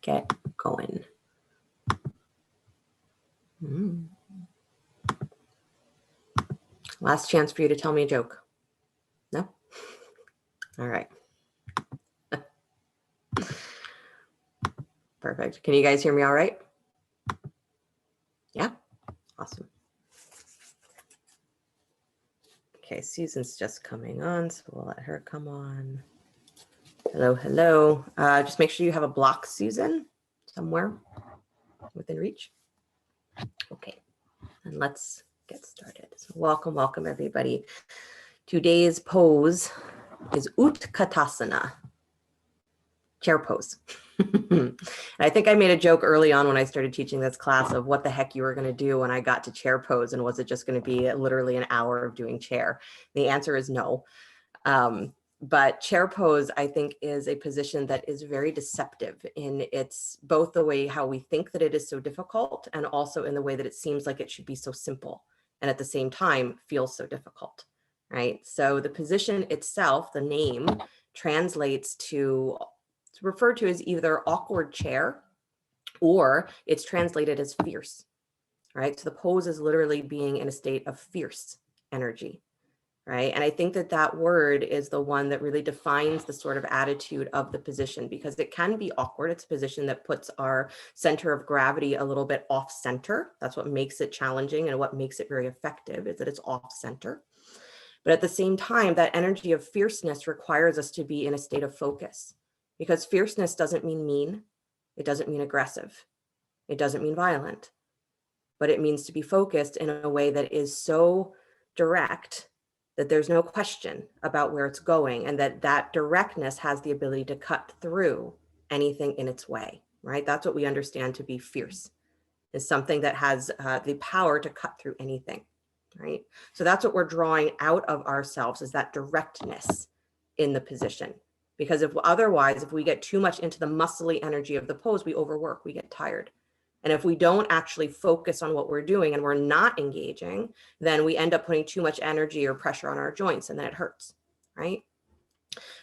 get going. Last chance for you to tell me a joke. No? All right. Perfect. Can you guys hear me all right? Yeah? Awesome. Okay, Susan's just coming on, so we'll let her come on. Hello, hello. Just make sure you have a block, Susan, somewhere within reach. Okay, and let's get started. So welcome, welcome everybody. Today's pose is Utkatasana, chair pose. And I think I made a joke early on when I started teaching this class of what the heck you were going to do when I got to chair pose, and was it just going to be literally an hour of doing chair? The answer is no. But chair pose, I think, is a position that is very deceptive in its both the way how we think that it is so difficult, and also in the way that it seems like it should be so simple, and at the same time feels so difficult, right? So the position itself, the name, translates to, it's referred to as either awkward chair, or it's translated as fierce, right? So the pose is literally being in a state of fierce energy. Right. And I think that that word is the one that really defines the sort of attitude of the position, because it can be awkward. It's a position that puts our center of gravity a little bit off center. That's what makes it challenging, and what makes it very effective is that it's off center. But at the same time, that energy of fierceness requires us to be in a state of focus, because fierceness doesn't mean mean. It doesn't mean aggressive. It doesn't mean violent, but it means to be focused in a way that is so direct that there's no question about where it's going, and that that directness has the ability to cut through anything in its way, right? That's what we understand to be fierce, is something that has the power to cut through anything, right? So that's what we're drawing out of ourselves, is that directness in the position. Because if otherwise, if we get too much into the muscly energy of the pose, we overwork, we get tired. And if we don't actually focus on what we're doing and we're not engaging, then we end up putting too much energy or pressure on our joints, and then it hurts, right?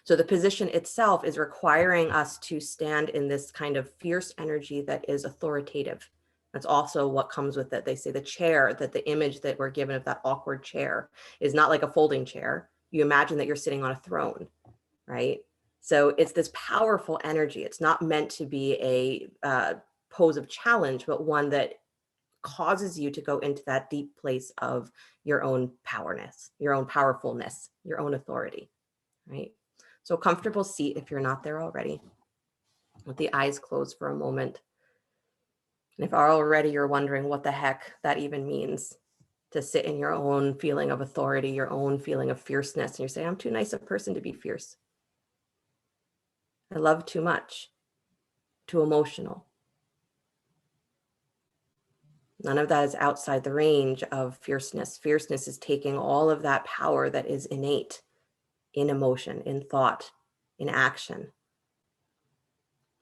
So the position itself is requiring us to stand in this kind of fierce energy that is authoritative. That's also what comes with it. They say the chair, that the image that we're given of that awkward chair is not like a folding chair. You imagine that you're sitting on a throne, right? So it's this powerful energy. It's not meant to be a pose of challenge, but one that causes you to go into that deep place of your own powerness, your own powerfulness, your own authority, right? So comfortable seat if you're not there already, with the eyes closed for a moment. And if already you're wondering what the heck that even means, to sit in your own feeling of authority, your own feeling of fierceness, and you're saying, I'm too nice a person to be fierce. I love too much, too emotional. None of that is outside the range of fierceness. Fierceness is taking all of that power that is innate in emotion, in thought, in action,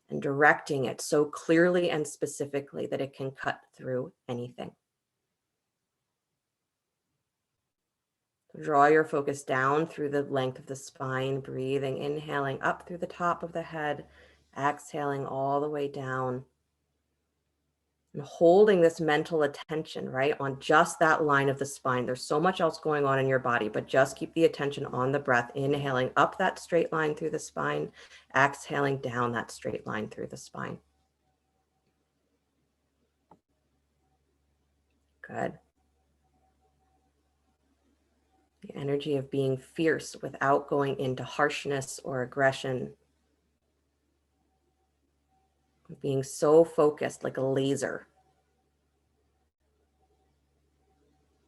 and directing it so clearly and specifically that it can cut through anything. Draw your focus down through the length of the spine, breathing, inhaling up through the top of the head, exhaling all the way down. And holding this mental attention, right, on just that line of the spine. There's so much else going on in your body, but just keep the attention on the breath, inhaling up that straight line through the spine, exhaling down that straight line through the spine. Good. The energy of being fierce without going into harshness or aggression. Being so focused like a laser.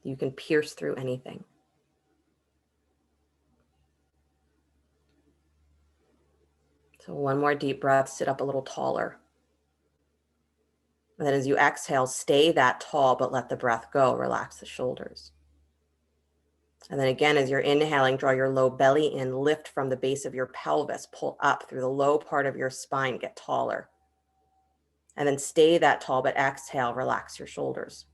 You can pierce through anything. So one more deep breath, sit up a little taller. And then as you exhale, stay that tall, but let the breath go. Relax the shoulders. And then again, as you're inhaling, draw your low belly in, lift from the base of your pelvis, pull up through the low part of your spine, get taller. And then stay that tall, but exhale, relax your shoulders.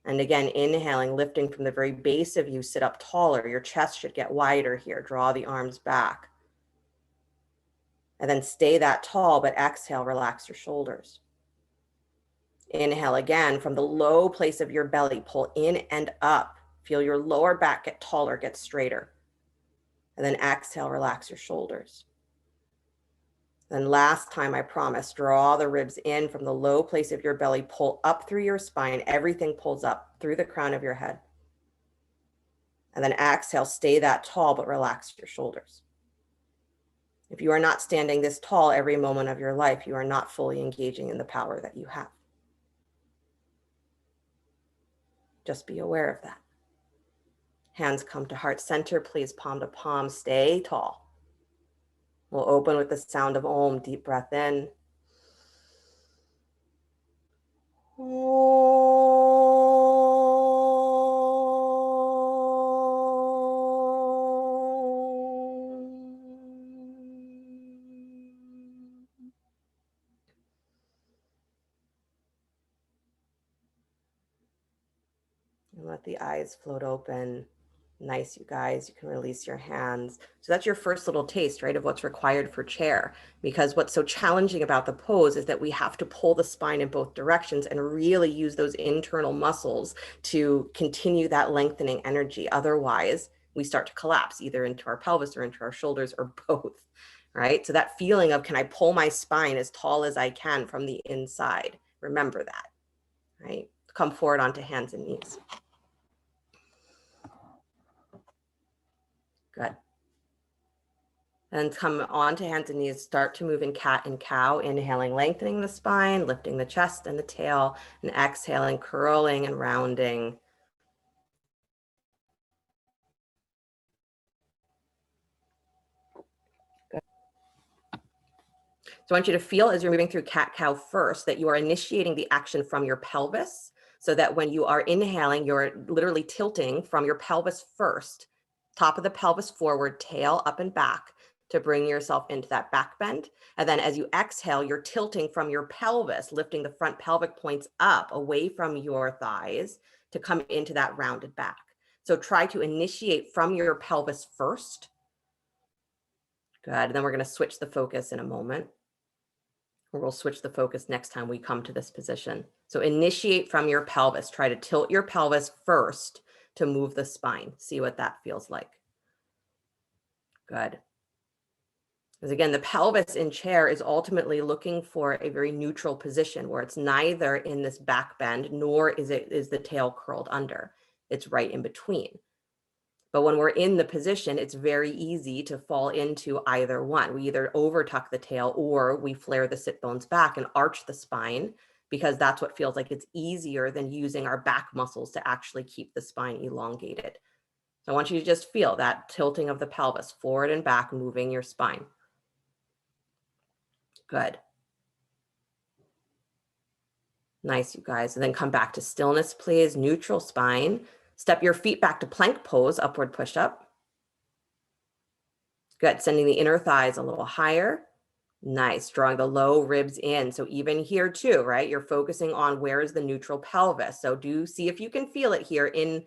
And again, inhaling, lifting from the very base of you, sit up taller. Your chest should get wider here. Draw the arms back. And then stay that tall, but exhale, relax your shoulders. Inhale again from the low place of your belly, pull in and up. Feel your lower back get taller, get straighter. And then exhale, relax your shoulders. Then last time, I promise, draw the ribs in from the low place of your belly, pull up through your spine. Everything pulls up through the crown of your head. And then exhale, stay that tall, but relax your shoulders. If you are not standing this tall every moment of your life, you are not fully engaging in the power that you have. Just be aware of that. Hands come to heart center, please, palm to palm, stay tall. We'll open with the sound of Om, deep breath in. And let the eyes float open. Nice, you guys. You can release your hands. So that's your first little taste, right, of what's required for chair. Because what's so challenging about the pose is that we have to pull the spine in both directions and really use those internal muscles to continue that lengthening energy. Otherwise, we start to collapse either into our pelvis or into our shoulders or both, right? So that feeling of, can I pull my spine as tall as I can from the inside? Remember that, right? Come forward onto hands and knees. Good. And come onto hands and knees, start to move in cat and cow, inhaling, lengthening the spine, lifting the chest and the tail, and exhaling, curling and rounding. Good. So I want you to feel as you're moving through cat-cow first that you are initiating the action from your pelvis, so that when you are inhaling, you're literally tilting from your pelvis first, top of the pelvis forward, tail up and back, to bring yourself into that back bend. And then as you exhale, you're tilting from your pelvis, lifting the front pelvic points up away from your thighs to come into that rounded back. So try to initiate from your pelvis first. Good. And then we're going to switch the focus in a moment. Or we'll switch the focus next time we come to this position. So initiate from your pelvis. Try to tilt your pelvis first to move the spine. See what that feels like. Good. Because again, the pelvis in chair is ultimately looking for a very neutral position where it's neither in this back bend, nor is the tail curled under. It's right in between. But when we're in the position, it's very easy to fall into either one. We either over tuck the tail or we flare the sit bones back and arch the spine, because that's what feels like it's easier than using our back muscles to actually keep the spine elongated. So I want you to just feel that tilting of the pelvis forward and back, moving your spine. Good. Nice, you guys. And then come back to stillness, please. Neutral spine. Step your feet back to plank pose, upward push up. Good. Sending the inner thighs a little higher. Nice. Drawing the low ribs in. So even here too, right? You're focusing on where is the neutral pelvis. So do see if you can feel it here in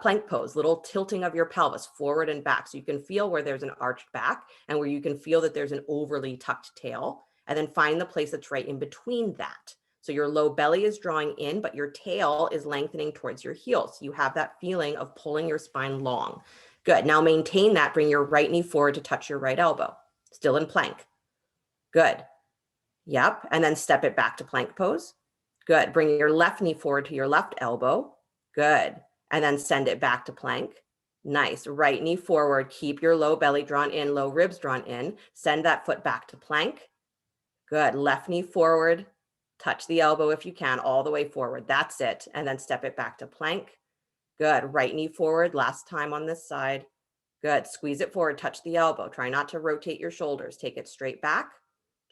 plank pose, little tilting of your pelvis forward and back. So you can feel where there's an arched back and where you can feel that there's an overly tucked tail, and then find the place that's right in between that. So your low belly is drawing in, but your tail is lengthening towards your heels. You have that feeling of pulling your spine long. Good. Now maintain that. Bring your right knee forward to touch your right elbow. Still in plank. Good. Yep. And then step it back to plank pose. Good. Bring your left knee forward to your left elbow. Good. And then send it back to plank. Nice. Right knee forward. Keep your low belly drawn in, low ribs drawn in. Send that foot back to plank. Good. Left knee forward. Touch the elbow if you can, all the way forward. That's it. And then step it back to plank. Good. Right knee forward. Last time on this side. Good. Squeeze it forward. Touch the elbow. Try not to rotate your shoulders. Take it straight back.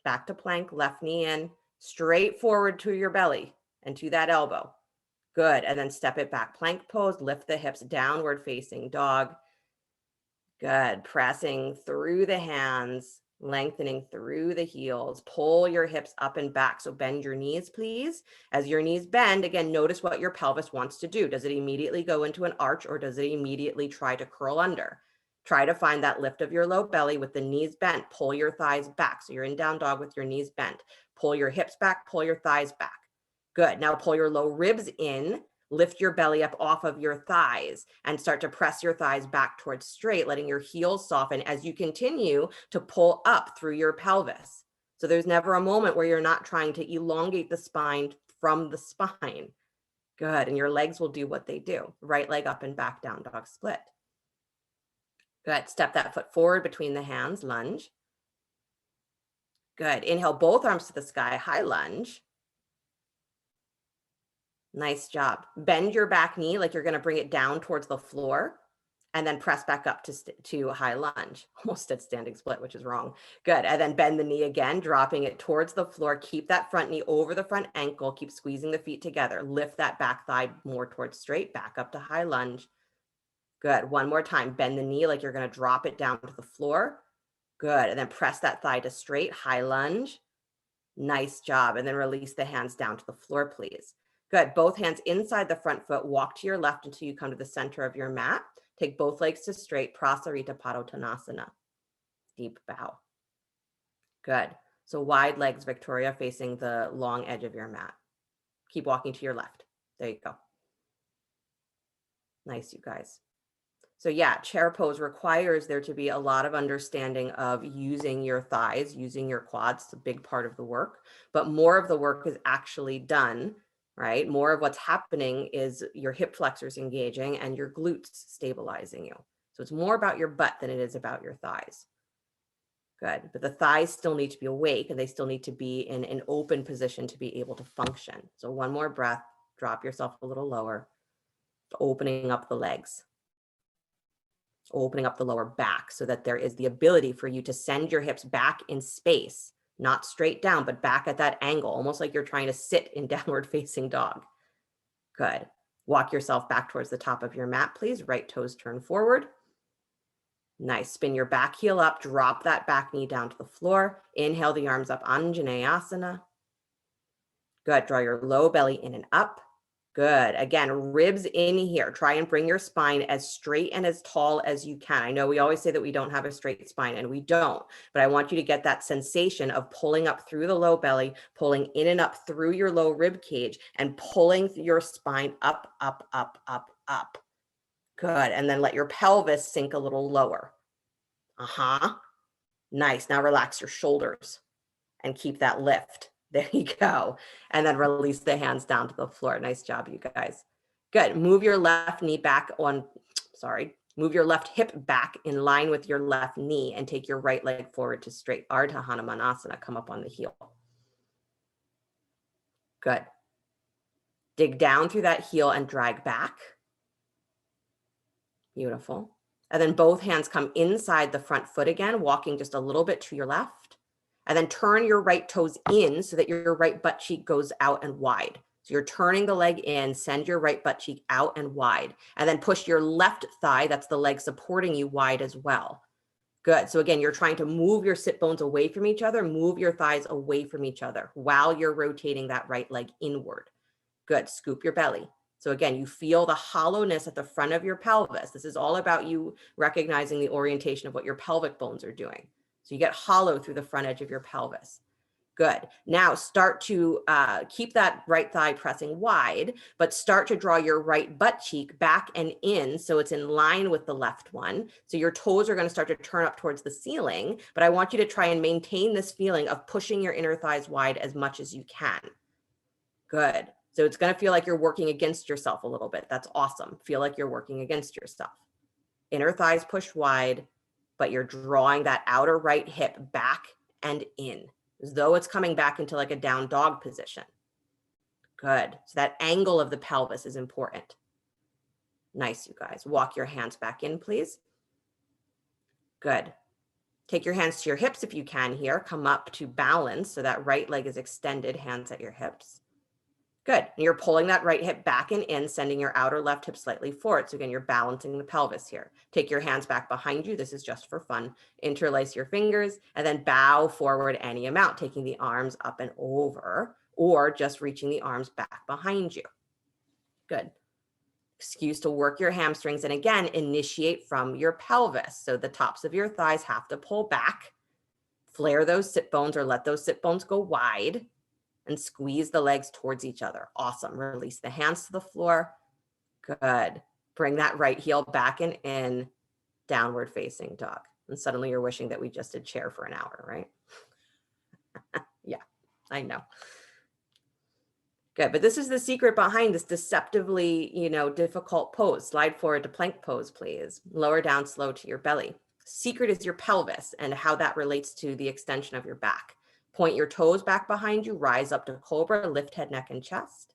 Back to plank. Left knee in. Straight forward to your belly and to that elbow. Good. And then step it back. Plank pose. Lift the hips. Downward facing dog. Good. Pressing through the hands. Lengthening through the heels. Pull your hips up and back. So bend your knees, please. As your knees bend, again, notice what your pelvis wants to do. Does it immediately go into an arch, or does it immediately try to curl under? Try to find that lift of your low belly with the knees bent. Pull your thighs back. So you're in down dog with your knees bent. Pull your hips back, pull your thighs back. Good. Now pull your low ribs in, lift your belly up off of your thighs and start to press your thighs back towards straight, letting your heels soften as you continue to pull up through your pelvis. So there's never a moment where you're not trying to elongate the spine from the spine. Good. And your legs will do what they do. Right leg up and back, down dog split. Good. Step that foot forward between the hands, lunge. Good. Inhale both arms to the sky, high lunge. Nice job. Bend your back knee like you're going to bring it down towards the floor and then press back up to high lunge. Almost said standing split, which is wrong. Good. And then bend the knee again, dropping it towards the floor. Keep that front knee over the front ankle. Keep squeezing the feet together. Lift that back thigh more towards straight, back up to high lunge. Good. One more time. Bend the knee like you're going to drop it down to the floor. Good. And then press that thigh to straight, high lunge. Nice job. And then release the hands down to the floor, please. Good. Both hands inside the front foot. Walk to your left until you come to the center of your mat. Take both legs to straight. Prasarita Padottanasana. Deep bow. Good. So wide legs, Victoria, facing the long edge of your mat. Keep walking to your left. There you go. Nice, you guys. So yeah, chair pose requires there to be a lot of understanding of using your thighs, using your quads. It's a big part of the work, but more of the work is actually done, right? More of what's happening is your hip flexors engaging and your glutes stabilizing you. So it's more about your butt than it is about your thighs. Good, but the thighs still need to be awake and they still need to be in an open position to be able to function. So one more breath, drop yourself a little lower, opening up the legs. Opening up the lower back so that there is the ability for you to send your hips back in space, not straight down, but back at that angle, almost like you're trying to sit in downward facing dog. Good. Walk yourself back towards the top of your mat, please. Right toes turn forward. Nice. Spin your back heel up, drop that back knee down to the floor. Inhale the arms up, Anjaneyasana. Good. Draw your low belly in and up. Good. Again, ribs in here. Try and bring your spine as straight and as tall as you can. I know we always say that we don't have a straight spine, and we don't, but I want you to get that sensation of pulling up through the low belly, pulling in and up through your low rib cage, and pulling your spine up, up, up, up, up. Good. And then let your pelvis sink a little lower. Nice. Now relax your shoulders and keep that lift. There you go. And then release the hands down to the floor. Nice job, you guys. Good. Move your left knee back move your left hip back in line with your left knee and take your right leg forward to straight. Ardha Hanumanasana, come up on the heel. Good. Dig down through that heel and drag back. Beautiful. And then both hands come inside the front foot again, walking just a little bit to your left. And then turn your right toes in so that your right butt cheek goes out and wide. So you're turning the leg in, send your right butt cheek out and wide, and then push your left thigh, that's the leg supporting you, wide as well. Good. So again, you're trying to move your sit bones away from each other, move your thighs away from each other while you're rotating that right leg inward. Good. Scoop your belly. So again, you feel the hollowness at the front of your pelvis. This is all about you recognizing the orientation of what your pelvic bones are doing. So you get hollow through the front edge of your pelvis. Good. Now start to keep that right thigh pressing wide, but start to draw your right butt cheek back and in so it's in line with the left one. So your toes are going to start to turn up towards the ceiling, but I want you to try and maintain this feeling of pushing your inner thighs wide as much as you can. Good. So it's going to feel like you're working against yourself a little bit. That's awesome. Feel like you're working against yourself. Inner thighs pushed wide, but you're drawing that outer right hip back and in, as though it's coming back into like a down dog position. Good. So that angle of the pelvis is important. Nice, you guys. Walk your hands back in, please. Good. Take your hands to your hips if you can here. Come up to balance so that right leg is extended, hands at your hips. Good. And you're pulling that right hip back and in, sending your outer left hip slightly forward. So again, you're balancing the pelvis here. Take your hands back behind you. This is just for fun. Interlace your fingers and then bow forward any amount, taking the arms up and over, or just reaching the arms back behind you. Good. Excuse to work your hamstrings. And again, initiate from your pelvis. So the tops of your thighs have to pull back, flare those sit bones or let those sit bones go wide, and squeeze the legs towards each other. Awesome. Release the hands to the floor. Good. Bring that right heel back and in, downward facing dog. And suddenly you're wishing that we just did chair for an hour, right? Yeah, I know. Good, but this is the secret behind this deceptively, difficult pose. Slide forward to plank pose, please. Lower down slow to your belly. Secret is your pelvis and how that relates to the extension of your back. Point your toes back behind you, rise up to cobra, lift head, neck, and chest.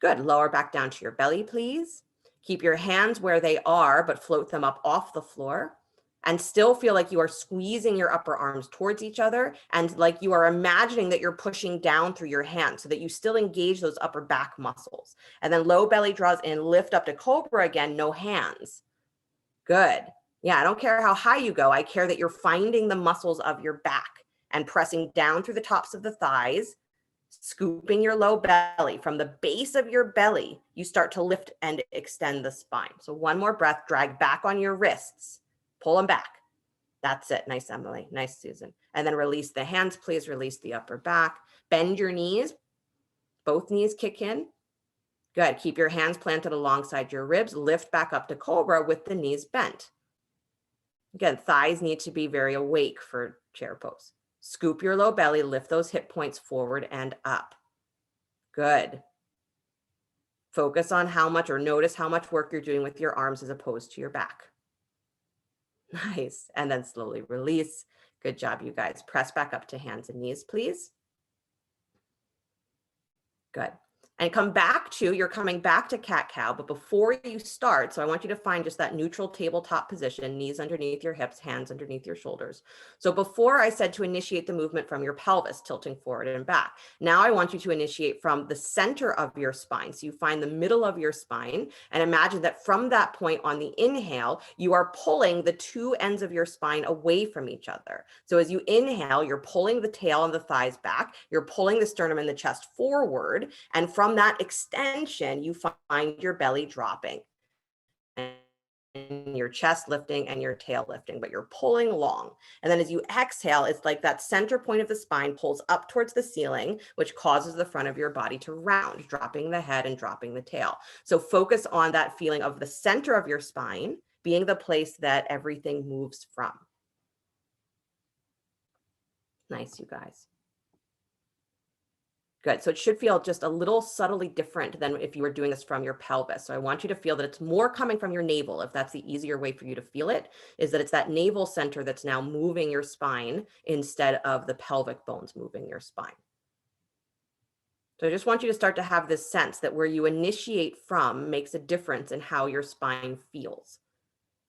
Good, lower back down to your belly, please. Keep your hands where they are, but float them up off the floor. And still feel like you are squeezing your upper arms towards each other and like you are imagining that you're pushing down through your hands so that you still engage those upper back muscles. And then low belly draws in, lift up to cobra again, no hands. Good. Yeah, I don't care how high you go. I care that you're finding the muscles of your back and pressing down through the tops of the thighs, scooping your low belly. From the base of your belly, you start to lift and extend the spine. So one more breath, drag back on your wrists. Pull them back. That's it. Nice, Emily. Nice, Susan. And then release the hands, please. Release the upper back. Bend your knees. Both knees kick in. Good. Keep your hands planted alongside your ribs. Lift back up to cobra with the knees bent. Again, thighs need to be very awake for chair pose. Scoop your low belly. Lift those hip points forward and up. Good. Focus on how much or notice how much work you're doing with your arms as opposed to your back. Nice. And then slowly release. Good job, you guys. Press back up to hands and knees, please. Good. And you're coming back to cat-cow, but before you start, so I want you to find just that neutral tabletop position, knees underneath your hips, hands underneath your shoulders. So before I said to initiate the movement from your pelvis, tilting forward and back. Now I want you to initiate from the center of your spine. So you find the middle of your spine and imagine that from that point on the inhale, you are pulling the two ends of your spine away from each other. So as you inhale, you're pulling the tail and the thighs back, you're pulling the sternum and the chest forward, and from that extension, you find your belly dropping and your chest lifting and your tail lifting, but you're pulling long. And then as you exhale, it's like that center point of the spine pulls up towards the ceiling, which causes the front of your body to round, dropping the head and dropping the tail. So focus on that feeling of the center of your spine being the place that everything moves from. Nice, you guys. Good. So it should feel just a little subtly different than if you were doing this from your pelvis. So I want you to feel that it's more coming from your navel. If that's the easier way for you to feel it, is that it's that navel center that's now moving your spine instead of the pelvic bones moving your spine. So I just want you to start to have this sense that where you initiate from makes a difference in how your spine feels.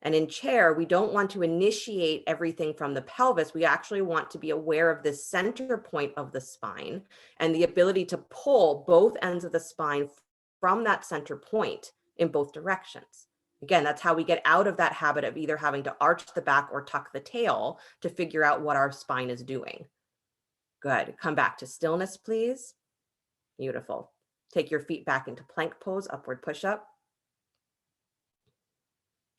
And in chair, we don't want to initiate everything from the pelvis. We actually want to be aware of the center point of the spine and the ability to pull both ends of the spine from that center point in both directions. Again, that's how we get out of that habit of either having to arch the back or tuck the tail to figure out what our spine is doing. Good. Come back to stillness, please. Beautiful. Take your feet back into plank pose, upward push-up.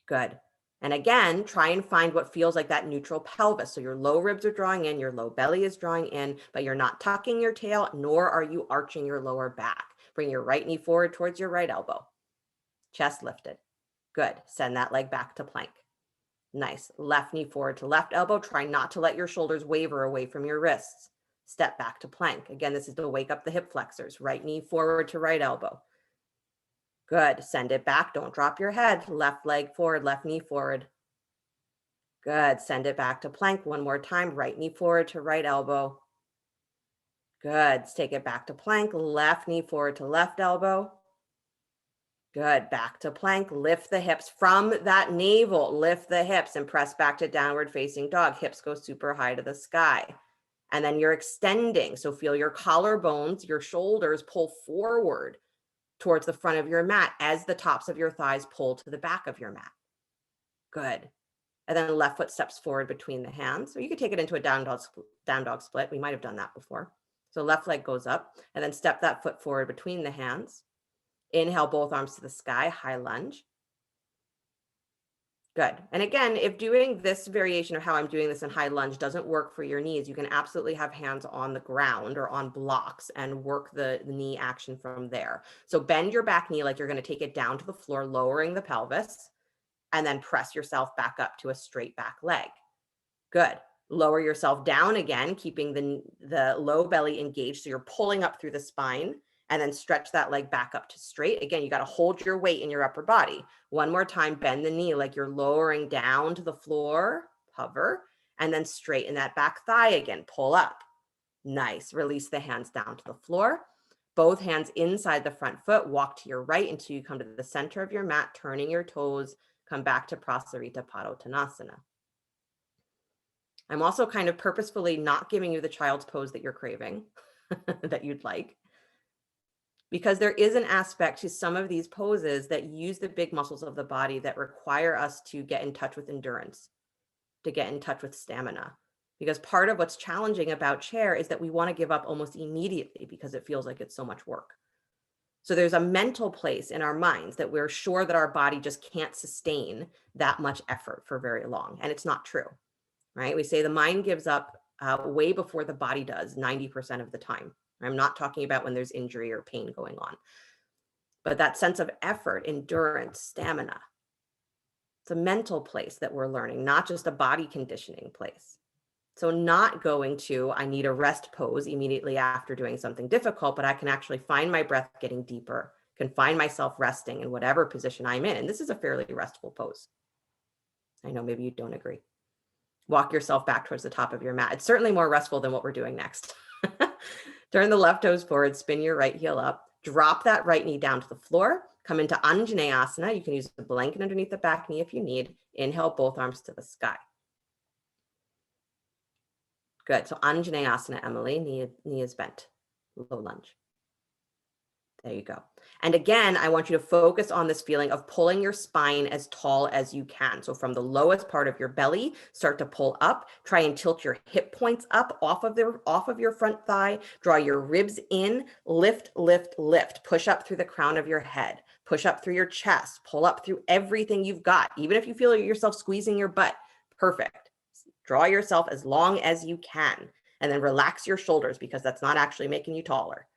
Good. And again, try and find what feels like that neutral pelvis. So your low ribs are drawing in, your low belly is drawing in, but you're not tucking your tail, nor are you arching your lower back. Bring your right knee forward towards your right elbow. Chest lifted. Good. Send that leg back to plank. Nice. Left knee forward to left elbow. Try not to let your shoulders waver away from your wrists. Step back to plank. Again, this is to wake up the hip flexors. Right knee forward to right elbow. Good. Send it back. Don't drop your head. Left leg forward, left knee forward. Good. Send it back to plank one more time. Right knee forward to right elbow. Good. Take it back to plank. Left knee forward to left elbow. Good. Back to plank. Lift the hips from that navel. Lift the hips and press back to downward facing dog. Hips go super high to the sky. And then you're extending. So feel your collarbones, your shoulders pull forward towards the front of your mat as the tops of your thighs pull to the back of your mat. Good. And then the left foot steps forward between the hands. So you could take it into a down dog split. We might have done that before. So left leg goes up and then step that foot forward between the hands. Inhale, both arms to the sky, high lunge. Good. And again, if doing this variation of how I'm doing this in high lunge doesn't work for your knees, you can absolutely have hands on the ground or on blocks and work the knee action from there. So bend your back knee like you're going to take it down to the floor, lowering the pelvis, and then press yourself back up to a straight back leg. Good. Lower yourself down again, keeping the low belly engaged. So you're pulling up through the spine, and then stretch that leg back up to straight. Again, you got to hold your weight in your upper body. One more time, bend the knee like you're lowering down to the floor, hover, and then straighten that back thigh again, pull up. Nice. Release the hands down to the floor. Both hands inside the front foot, walk to your right until you come to the center of your mat, turning your toes, come back to Prasarita Padottanasana. I'm also kind of purposefully not giving you the child's pose that you're craving, that you'd like, because there is an aspect to some of these poses that use the big muscles of the body that require us to get in touch with endurance, to get in touch with stamina. Because part of what's challenging about chair is that we want to give up almost immediately because it feels like it's so much work. So there's a mental place in our minds that we're sure that our body just can't sustain that much effort for very long. And it's not true, right? We say the mind gives up way before the body does 90% of the time. I'm not talking about when there's injury or pain going on, but that sense of effort, endurance, stamina, it's a mental place that we're learning, not just a body conditioning place. So not going to, I need a rest pose immediately after doing something difficult, but I can actually find my breath getting deeper, can find myself resting in whatever position I'm in. And this is a fairly restful pose. I know maybe you don't agree. Walk yourself back towards the top of your mat. It's certainly more restful than what we're doing next. Turn the left toes forward, spin your right heel up, drop that right knee down to the floor, come into Anjaneyasana. You can use a blanket underneath the back knee if you need. Inhale, both arms to the sky. Good. So Anjaneyasana, Emily, knee is bent, low lunge. There you go. And again, I want you to focus on this feeling of pulling your spine as tall as you can. So from the lowest part of your belly, start to pull up, try and tilt your hip points up off of your front thigh, draw your ribs in, lift, lift, lift, push up through the crown of your head, push up through your chest, pull up through everything you've got. Even if you feel yourself squeezing your butt, perfect. Draw yourself as long as you can, and then relax your shoulders because that's not actually making you taller.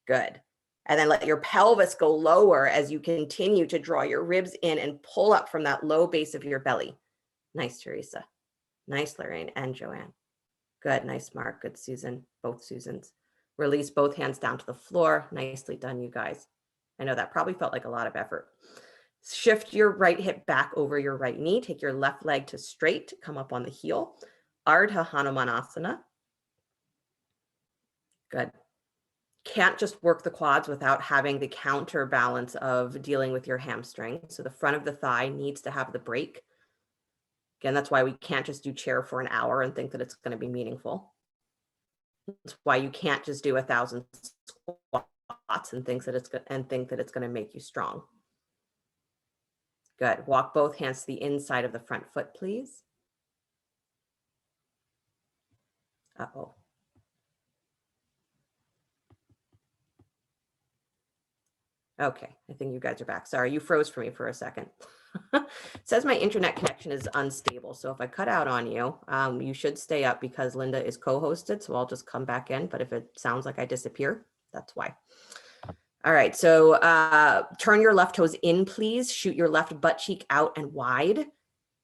Good. And then let your pelvis go lower as you continue to draw your ribs in and pull up from that low base of your belly. Nice, Teresa. Nice, Lorraine and Joanne. Good, nice, Mark. Good, Susan. Both Susans. Release both hands down to the floor. Nicely done, you guys. I know that probably felt like a lot of effort. Shift your right hip back over your right knee. Take your left leg to straight. Come up on the heel. Ardha Hanumanasana. Good. Can't just work the quads without having the counterbalance of dealing with your hamstring. So the front of the thigh needs to have the break. Again, that's why we can't just do chair for an hour and think that it's going to be meaningful. That's why you can't just do 1,000 squats and think that it's going to make you strong. Good. Walk both hands to the inside of the front foot, please. Uh-oh. Okay, I think you guys are back. Sorry, you froze for me for a second. It says my internet connection is unstable. So if I cut out on you, you should stay up because Linda is co-hosted. So I'll just come back in. But if it sounds like I disappear, that's why. All right, so turn your left toes in, please. Shoot your left butt cheek out and wide.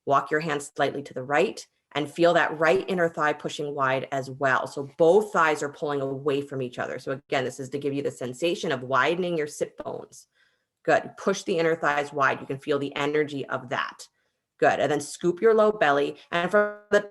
Walk your hands slightly to the right and feel that right inner thigh pushing wide as well. So both thighs are pulling away from each other. So again, this is to give you the sensation of widening your sit bones. Good. Push the inner thighs wide. You can feel the energy of that. Good. And then scoop your low belly. And from the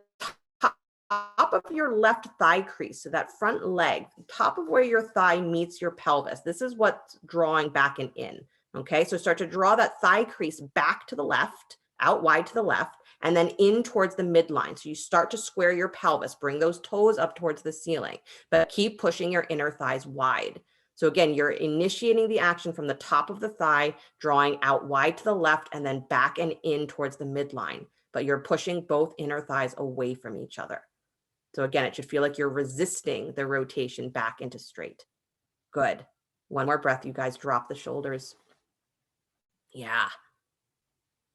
top of your left thigh crease, so that front leg, top of where your thigh meets your pelvis, this is what's drawing back and in. Okay. So start to draw that thigh crease back to the left, out wide to the left, and then in towards the midline. So you start to square your pelvis, bring those toes up towards the ceiling, but keep pushing your inner thighs wide. So again, you're initiating the action from the top of the thigh, drawing out wide to the left, and then back and in towards the midline, but you're pushing both inner thighs away from each other. So again, it should feel like you're resisting the rotation back into straight. Good. One more breath, you guys. Drop the shoulders. Yeah.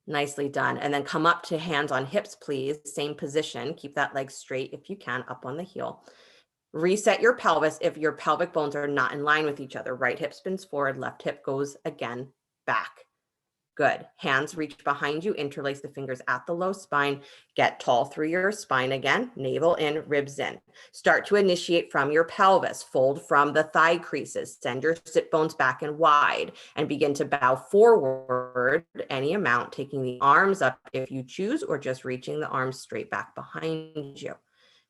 Nicely done. And then come up to hands on hips, please. Same position. Keep that leg straight if you can, up on the heel. Reset your pelvis if your pelvic bones are not in line with each other. Right hip spins forward, left hip goes again back. Good. Hands reach behind you, interlace the fingers at the low spine. Get tall through your spine again, navel in, ribs in. Start to initiate from your pelvis, fold from the thigh creases, send your sit bones back and wide, and begin to bow forward any amount, taking the arms up if you choose, or just reaching the arms straight back behind you.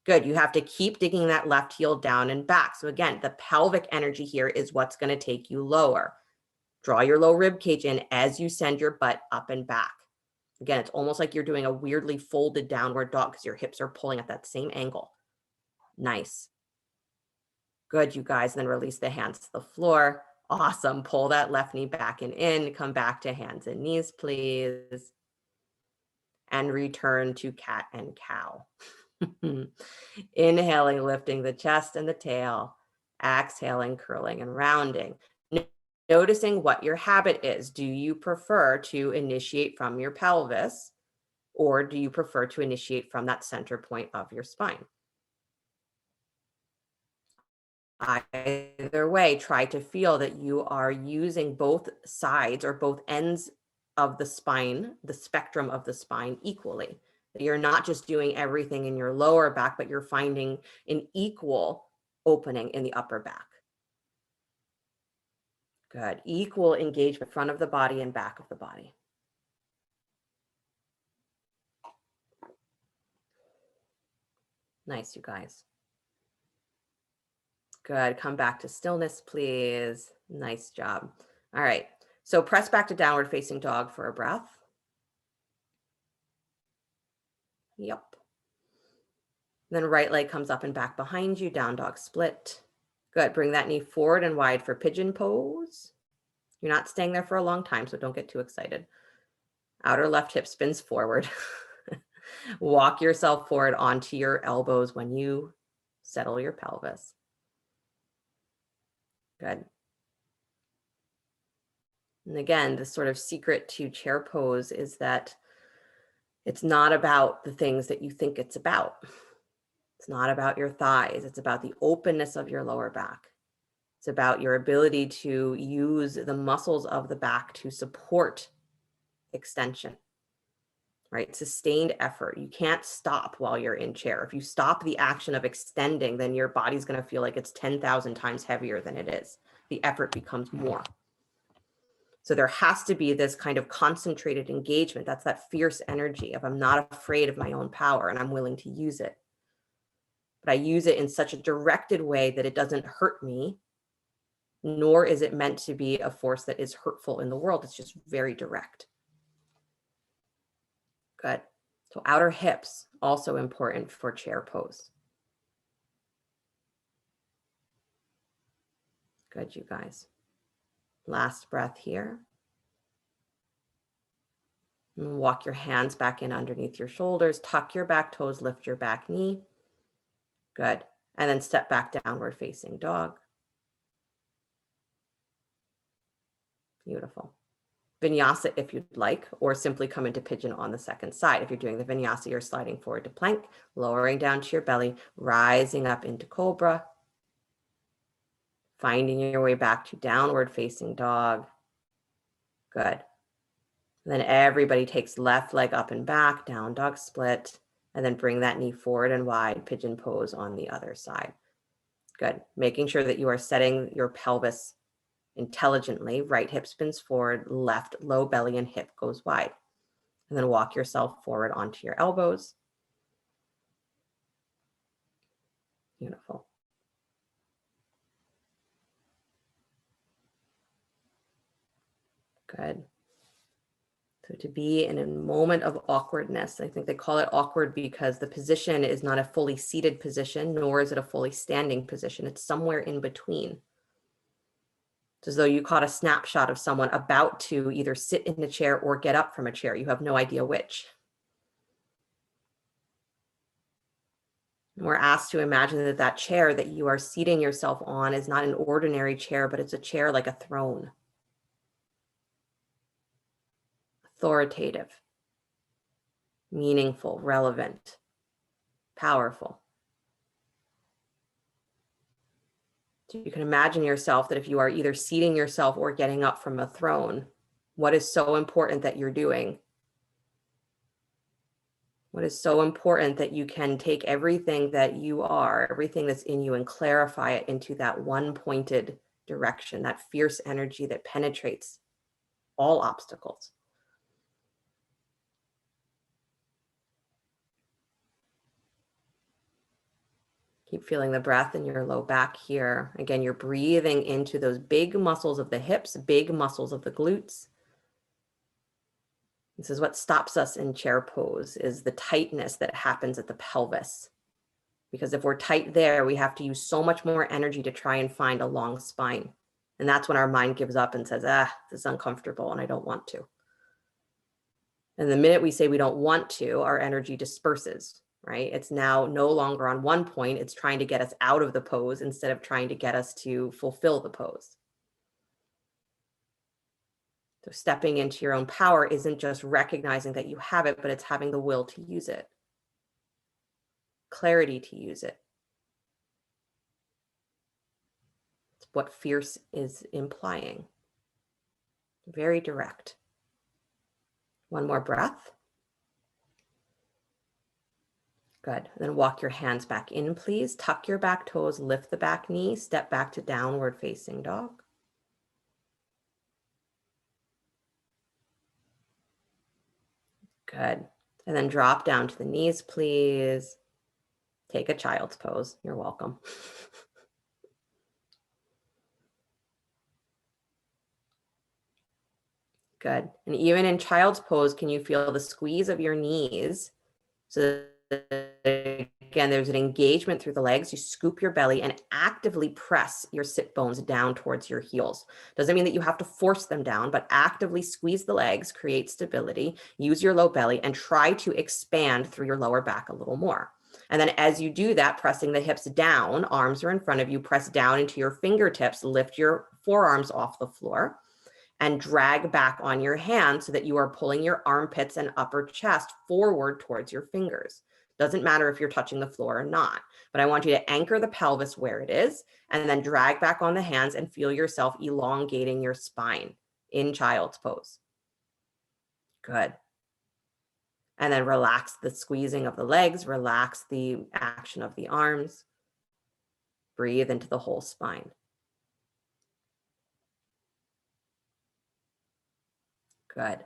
Good. You have to keep digging that left heel down and back. So again, the pelvic energy here is what's going to take you lower. Draw your low rib cage in as you send your butt up and back. Again, it's almost like you're doing a weirdly folded downward dog because your hips are pulling at that same angle. Nice. Good, you guys. Then release the hands to the floor. Awesome. Pull that left knee back and in. Come back to hands and knees, please. And return to cat and cow. Inhaling, lifting the chest and the tail. Exhaling, curling and rounding. Noticing what your habit is. Do you prefer to initiate from your pelvis, or do you prefer to initiate from that center point of your spine? Either way, try to feel that you are using both sides or both ends of the spine, the spectrum of the spine, equally. That you're not just doing everything in your lower back, but you're finding an equal opening in the upper back. Good. Equal engagement, front of the body and back of the body. Nice, you guys. Good. Come back to stillness, please. Nice job. All right. So press back to downward facing dog for a breath. Yep. Then right leg comes up and back behind you, down dog split. Good. Bring that knee forward and wide for pigeon pose. You're not staying there for a long time, so don't get too excited. Outer left hip spins forward. Walk yourself forward onto your elbows when you settle your pelvis. Good. And again, the sort of secret to chair pose is that it's not about the things that you think it's about. It's not about your thighs. It's about the openness of your lower back. It's about your ability to use the muscles of the back to support extension, right? Sustained effort. You can't stop while you're in chair. If you stop the action of extending, then your body's going to feel like it's 10,000 times heavier than it is. The effort becomes more. So there has to be this kind of concentrated engagement. That's that fierce energy of I'm not afraid of my own power and I'm willing to use it. But I use it in such a directed way that it doesn't hurt me, nor is it meant to be a force that is hurtful in the world. It's just very direct. Good. So outer hips, also important for chair pose. Good, you guys. Last breath here. And walk your hands back in underneath your shoulders, tuck your back toes, lift your back knee. Good. And then step back downward facing dog. Beautiful. Vinyasa if you'd like, or simply come into pigeon on the second side. If you're doing the vinyasa, you're sliding forward to plank, lowering down to your belly, rising up into cobra, finding your way back to downward facing dog. Good. And then everybody takes left leg up and back, down dog split, and then bring that knee forward and wide, pigeon pose on the other side. Good. Making sure that you are setting your pelvis intelligently. Right hip spins forward, left low belly and hip goes wide. And then walk yourself forward onto your elbows. Beautiful. Good. So to be in a moment of awkwardness, I think they call it awkward because the position is not a fully seated position, nor is it a fully standing position. It's somewhere in between. It's as though you caught a snapshot of someone about to either sit in a chair or get up from a chair. You have no idea which. And we're asked to imagine that that chair that you are seating yourself on is not an ordinary chair, but it's a chair like a throne. Authoritative, meaningful, relevant, powerful. So you can imagine yourself that if you are either seating yourself or getting up from a throne, what is so important that you're doing? What is so important that you can take everything that you are, everything that's in you, and clarify it into that one pointed direction, that fierce energy that penetrates all obstacles. Keep feeling the breath in your low back here. Again, you're breathing into those big muscles of the hips, big muscles of the glutes. This is what stops us in chair pose, is the tightness that happens at the pelvis. Because if we're tight there, we have to use so much more energy to try and find a long spine. And that's when our mind gives up and says, this is uncomfortable and I don't want to. And the minute we say we don't want to, our energy disperses, right? It's now no longer on one point. It's trying to get us out of the pose instead of trying to get us to fulfill the pose. So stepping into your own power isn't just recognizing that you have it, but it's having the will to use it, clarity to use it. It's what fierce is implying. Very direct. One more breath. Good. And then walk your hands back in, please. Tuck your back toes, lift the back knee, step back to downward facing dog. Good. And then drop down to the knees, please. Take a child's pose. You're welcome. Good. And even in child's pose, can you feel the squeeze of your knees? So that, again, there's an engagement through the legs. You scoop your belly and actively press your sit bones down towards your heels. Doesn't mean that you have to force them down, but actively squeeze the legs, create stability, use your low belly, and try to expand through your lower back a little more. And then as you do that, pressing the hips down, arms are in front of you, press down into your fingertips, lift your forearms off the floor, and drag back on your hands so that you are pulling your armpits and upper chest forward towards your fingers. Doesn't matter if you're touching the floor or not, but I want you to anchor the pelvis where it is and then drag back on the hands and feel yourself elongating your spine in child's pose. Good. And then relax the squeezing of the legs, relax the action of the arms. Breathe into the whole spine. Good.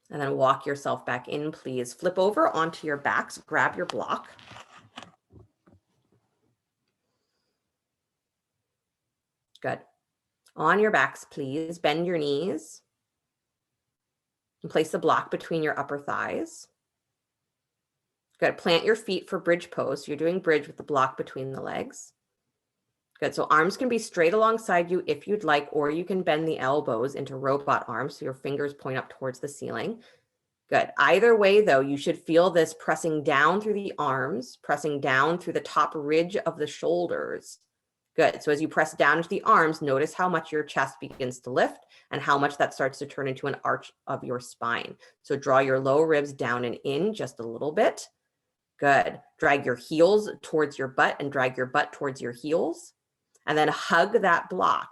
And then walk yourself back in, please. Flip over onto your backs, grab your block. Good. On your backs, please, bend your knees. And place the block between your upper thighs. Good. Plant your feet for bridge pose. So you're doing bridge with the block between the legs. Good. So arms can be straight alongside you if you'd like, or you can bend the elbows into robot arms so your fingers point up towards the ceiling. Good. Either way, though, you should feel this pressing down through the arms, pressing down through the top ridge of the shoulders. Good. So as you press down into the arms, notice how much your chest begins to lift and how much that starts to turn into an arch of your spine. So draw your low ribs down and in just a little bit. Good. Drag your heels towards your butt and drag your butt towards your heels. And then hug that block.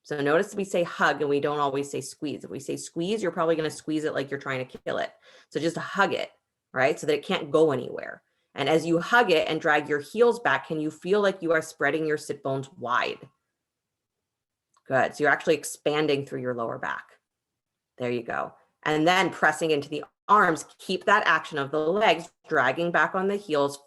So notice we say hug and we don't always say squeeze. If we say squeeze, you're probably going to squeeze it like you're trying to kill it. So just hug it, right? So that it can't go anywhere. And as you hug it and drag your heels back, can you feel like you are spreading your sit bones wide? Good. So you're actually expanding through your lower back. There you go. And then pressing into the arms, keep that action of the legs, dragging back on the heels,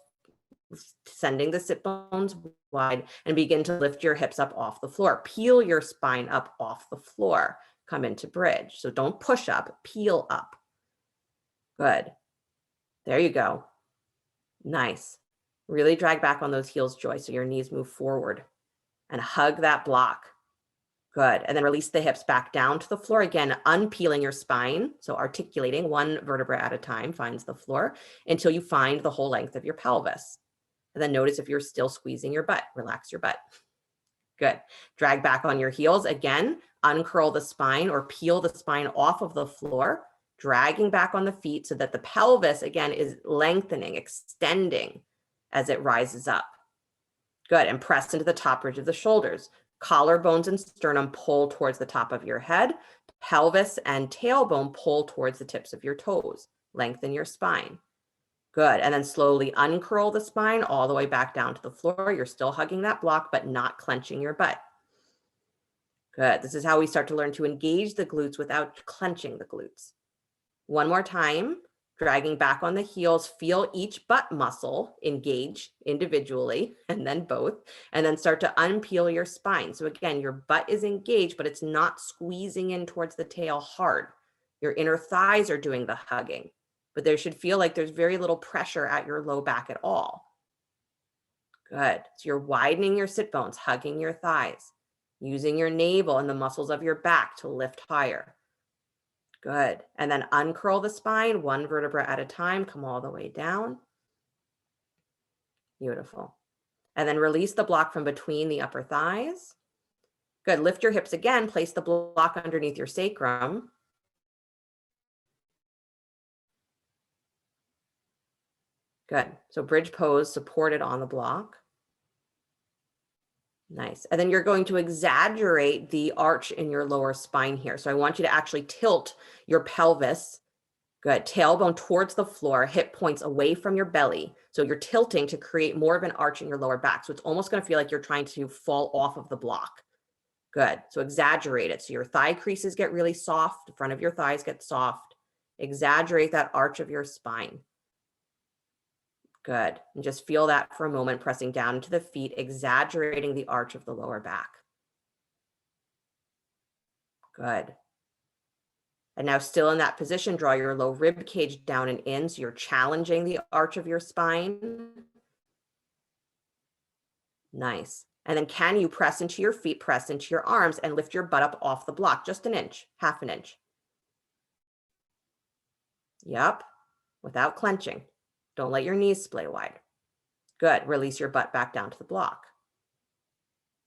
sending the sit bones wide, and begin to lift your hips up off the floor. Peel your spine up off the floor. Come into bridge. So don't push up, peel up. Good. There you go. Nice. Really drag back on those heels, Joy, so your knees move forward and hug that block. Good. And then release the hips back down to the floor. Again, unpeeling your spine. So articulating one vertebra at a time finds the floor until you find the whole length of your pelvis. And then notice if you're still squeezing your butt, relax your butt. Good. Drag back on your heels. Again, uncurl the spine or peel the spine off of the floor, dragging back on the feet so that the pelvis, again, is lengthening, extending as it rises up. Good. And press into the top ridge of the shoulders. Collarbones and sternum pull towards the top of your head. Pelvis and tailbone pull towards the tips of your toes. Lengthen your spine. Good. And then slowly uncurl the spine all the way back down to the floor. You're still hugging that block, but not clenching your butt. Good. This is how we start to learn to engage the glutes without clenching the glutes. One more time, dragging back on the heels, feel each butt muscle engage individually and then both, and then start to unpeel your spine. So again, your butt is engaged, but it's not squeezing in towards the tail hard. Your inner thighs are doing the hugging, but there should feel like there's very little pressure at your low back at all. Good. So you're widening your sit bones, hugging your thighs, using your navel and the muscles of your back to lift higher. Good. And then uncurl the spine, one vertebra at a time, come all the way down. Beautiful. And then release the block from between the upper thighs. Good. Lift your hips again, place the block underneath your sacrum. Good. So bridge pose supported on the block. Nice. And then you're going to exaggerate the arch in your lower spine here. So I want you to actually tilt your pelvis. Good. Tailbone towards the floor, hip points away from your belly. So you're tilting to create more of an arch in your lower back. So it's almost going to feel like you're trying to fall off of the block. Good. So exaggerate it. So your thigh creases get really soft. The front of your thighs get soft. Exaggerate that arch of your spine. Good. And just feel that for a moment, pressing down into the feet, exaggerating the arch of the lower back. Good. And now still in that position, draw your low rib cage down and in. So you're challenging the arch of your spine. Nice. And then can you press into your feet, press into your arms, and lift your butt up off the block, just an inch, half an inch. Yep. Without clenching. Don't let your knees splay wide. Good. Release your butt back down to the block.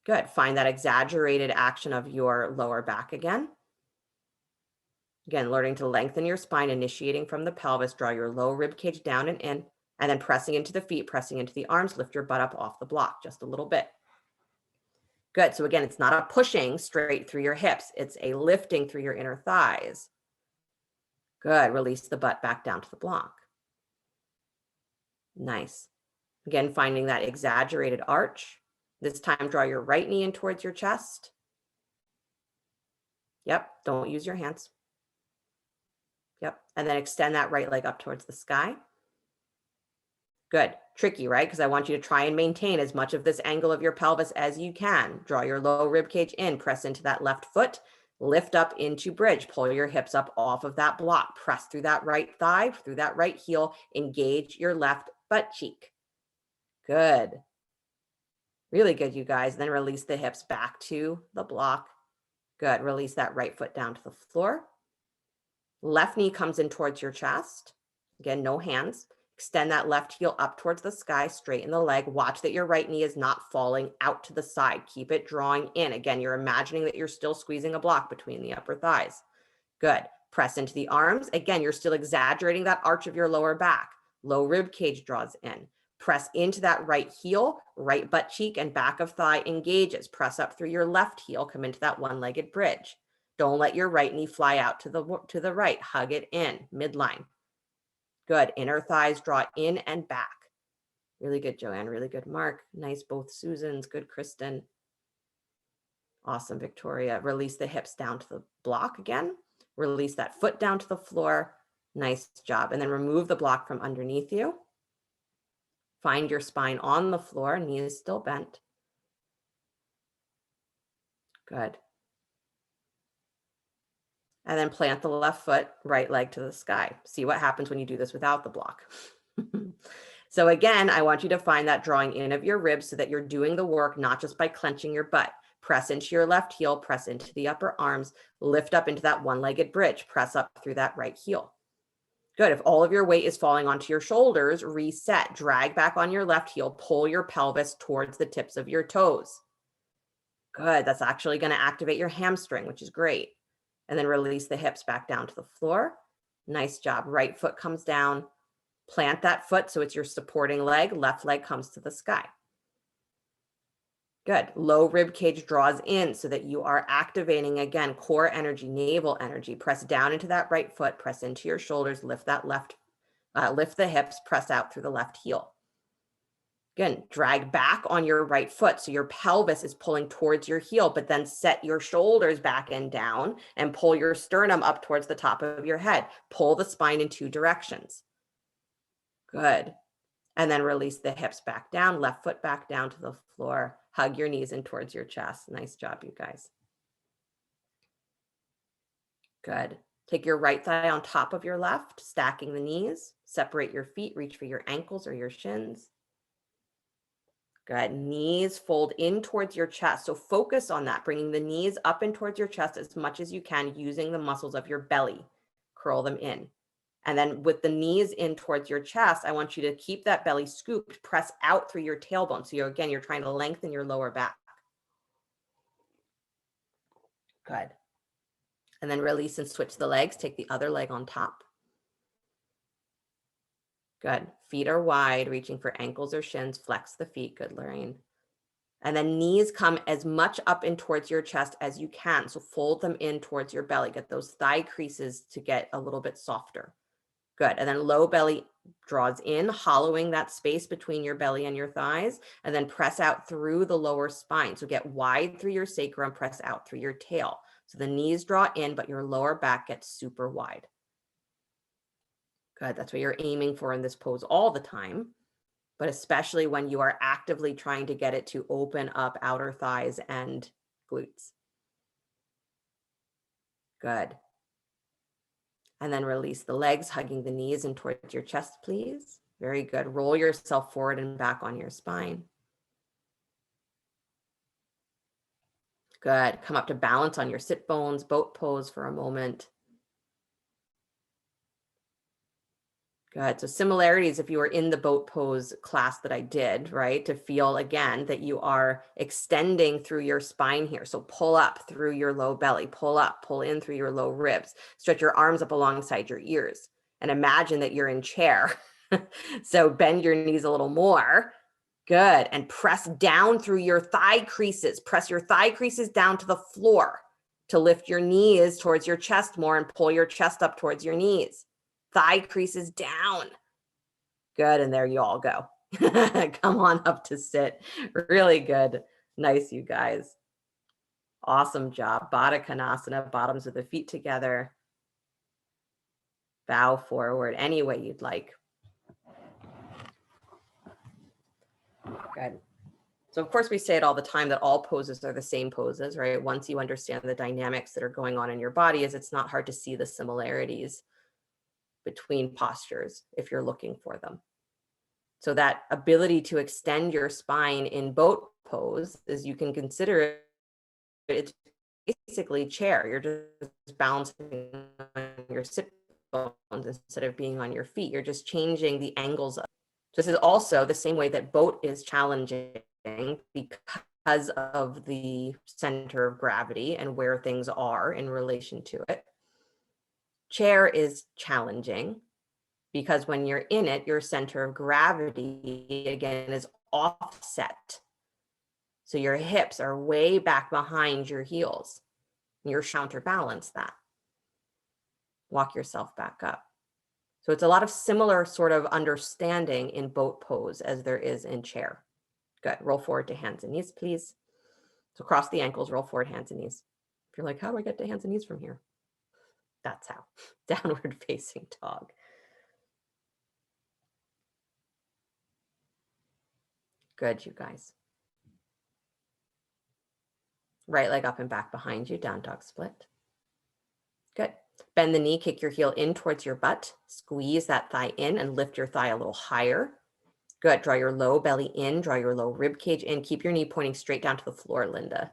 Good. Find that exaggerated action of your lower back again. Again, learning to lengthen your spine, initiating from the pelvis. Draw your low rib cage down and in, and then pressing into the feet, pressing into the arms. Lift your butt up off the block just a little bit. Good. So again, it's not a pushing straight through your hips. It's a lifting through your inner thighs. Good. Release the butt back down to the block. Nice. Again, finding that exaggerated arch. This time, draw your right knee in towards your chest. Yep. Don't use your hands. Yep. And then extend that right leg up towards the sky. Good. Tricky, right? Because I want you to try and maintain as much of this angle of your pelvis as you can. Draw your low rib cage in, press into that left foot, lift up into bridge, pull your hips up off of that block, press through that right thigh, through that right heel, engage your left butt cheek. Good. Really good, you guys. Then release the hips back to the block. Good. Release that right foot down to the floor. Left knee comes in towards your chest. Again, no hands. Extend that left heel up towards the sky, straighten the leg. Watch that your right knee is not falling out to the side. Keep it drawing in. Again, you're imagining that you're still squeezing a block between the upper thighs. Good. Press into the arms. Again, you're still exaggerating that arch of your lower back. Low rib cage draws in. Press into that right heel, right butt cheek and back of thigh engages. Press up through your left heel, come into that one-legged bridge. Don't let your right knee fly out to the right. Hug it in, midline. Good. Inner thighs draw in and back. Really good, Joanne. Really good, Mark. Nice, both Susans. Good, Kristen. Awesome, Victoria. Release the hips down to the block again. Release that foot down to the floor. Nice job. And then remove the block from underneath you. Find your spine on the floor. Knee is still bent. Good. And then plant the left foot, right leg to the sky. See what happens when you do this without the block. So again, I want you to find that drawing in of your ribs so that you're doing the work, not just by clenching your butt. Press into your left heel, press into the upper arms, lift up into that one-legged bridge, press up through that right heel. Good. If all of your weight is falling onto your shoulders, reset, drag back on your left heel, pull your pelvis towards the tips of your toes. Good. That's actually going to activate your hamstring, which is great. And then release the hips back down to the floor. Nice job. Right foot comes down. Plant that foot so it's your supporting leg. Left leg comes to the sky. Good. Low rib cage draws in so that you are activating, again, core energy, navel energy. Press down into that right foot, press into your shoulders, lift that lift the hips, press out through the left heel. Again, drag back on your right foot. So your pelvis is pulling towards your heel, but then set your shoulders back and down and pull your sternum up towards the top of your head. Pull the spine in 2 directions. Good. And then release the hips back down, left foot back down to the floor. Hug your knees in towards your chest. Nice job, you guys. Good. Take your right thigh on top of your left, stacking the knees. Separate your feet, reach for your ankles or your shins. Good. Knees fold in towards your chest. So focus on that, bringing the knees up and towards your chest as much as you can using the muscles of your belly. Curl them in. And then with the knees in towards your chest, I want you to keep that belly scooped, press out through your tailbone. So you're trying to lengthen your lower back. Good. And then release and switch the legs. Take the other leg on top. Good. Feet are wide, reaching for ankles or shins. Flex the feet. Good, Lorraine. And then knees come as much up in towards your chest as you can. So fold them in towards your belly. Get those thigh creases to get a little bit softer. Good. And then low belly draws in, hollowing that space between your belly and your thighs, and then press out through the lower spine. So get wide through your sacrum, press out through your tail. So the knees draw in, but your lower back gets super wide. Good. That's what you're aiming for in this pose all the time, but especially when you are actively trying to get it to open up outer thighs and glutes. Good. And then release the legs, hugging the knees in towards your chest, please. Very good. Roll yourself forward and back on your spine. Good. Come up to balance on your sit bones, boat pose for a moment. Good. So similarities, if you were in the boat pose class that I did, right, to feel again that you are extending through your spine here. So pull up through your low belly, pull up, pull in through your low ribs, stretch your arms up alongside your ears, and imagine that you're in chair. So bend your knees a little more. Good. And press down through your thigh creases. Press your thigh creases down to the floor to lift your knees towards your chest more and pull your chest up towards your knees. Thigh creases down. Good. And there you all go. Come on up to sit. Really good. Nice, you guys. Awesome job. Baddha Konasana, bottoms of the feet together. Bow forward any way you'd like. Good. So of course we say it all the time that all poses are the same poses, right? Once you understand the dynamics that are going on in your body, it's not hard to see the similarities between postures if you're looking for them. So that ability to extend your spine in boat pose is, you can consider it's basically chair. You're just balancing on your sit bones instead of being on your feet. You're just changing the angles. This is also the same way that boat is challenging because of the center of gravity and where things are in relation to it. Chair is challenging because when you're in it, your center of gravity, again, is offset. So your hips are way back behind your heels. You're counterbalance that. Walk yourself back up. So it's a lot of similar sort of understanding in boat pose as there is in chair. Good. Roll forward to hands and knees, please. So cross the ankles, roll forward, hands and knees. If you're like, how do I get to hands and knees from here? That's how. Downward facing dog. Good, you guys. Right leg up and back behind you, down dog split. Good. Bend the knee, kick your heel in towards your butt. Squeeze that thigh in and lift your thigh a little higher. Good. Draw your low belly in, draw your low rib cage in. Keep your knee pointing straight down to the floor, Linda.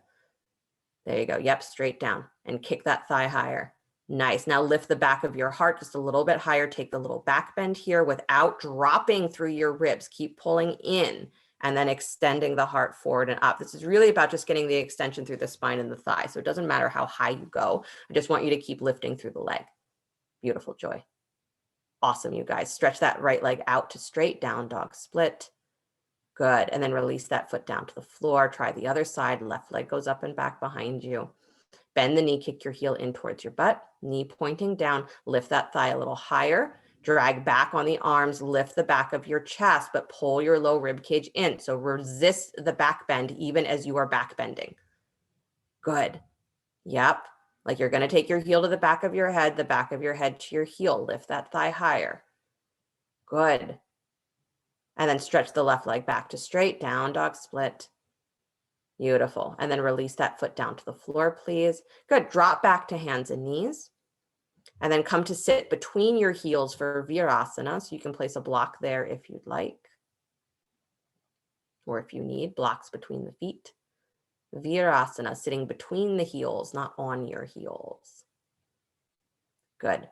There you go. Yep, straight down. And kick that thigh higher. Nice. Now lift the back of your heart just a little bit higher. Take the little back bend here without dropping through your ribs. Keep pulling in and then extending the heart forward and up. This is really about just getting the extension through the spine and the thigh. So it doesn't matter how high you go. I just want you to keep lifting through the leg. Beautiful, Joy. Awesome, you guys. Stretch that right leg out to straight, down dog split. Good. And then release that foot down to the floor. Try the other side. Left leg goes up and back behind you. Bend the knee, kick your heel in towards your butt, knee pointing down, lift that thigh a little higher, drag back on the arms, lift the back of your chest, but pull your low rib cage in. So resist the back bend even as you are back bending. Good. Yep. Like you're going to take your heel to the back of your head, the back of your head to your heel. Lift that thigh higher. Good. And then stretch the left leg back to straight, down dog split. Beautiful. And then release that foot down to the floor, please. Good. Drop back to hands and knees. And then come to sit between your heels for Virasana. So you can place a block there if you'd like. Or if you need blocks between the feet. Virasana, sitting between the heels, not on your heels. Good.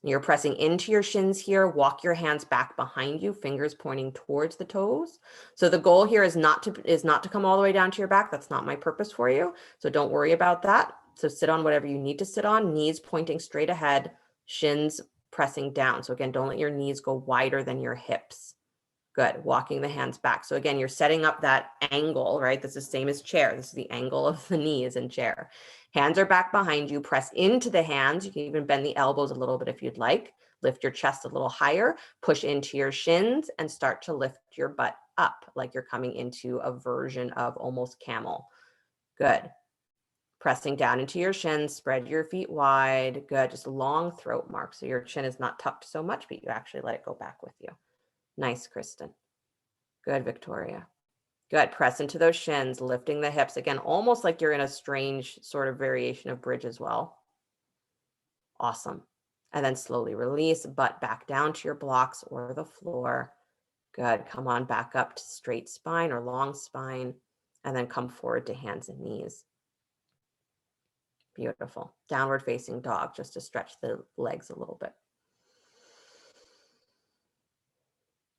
You're pressing into your shins here. Walk your hands back behind you, fingers pointing towards the toes. So the goal here is not to come all the way down to your back. That's not my purpose for you. So don't worry about that. So sit on whatever you need to sit on, knees pointing straight ahead, shins pressing down. So again, don't let your knees go wider than your hips. Good. Walking the hands back. So again, you're setting up that angle, right? This is the same as chair. This is the angle of the knees in chair. Hands are back behind you. Press into the hands. You can even bend the elbows a little bit if you'd like. Lift your chest a little higher. Push into your shins and start to lift your butt up like you're coming into a version of almost camel. Good. Pressing down into your shins. Spread your feet wide. Good. Just a long throat mark. So your chin is not tucked so much, but you actually let it go back with you. Nice, Kristen. Good, Victoria. Good. Press into those shins, lifting the hips. Again, almost like you're in a strange sort of variation of bridge as well. Awesome. And then slowly release, butt back down to your blocks or the floor. Good. Come on back up to straight spine or long spine, and then come forward to hands and knees. Beautiful. Downward facing dog, just to stretch the legs a little bit.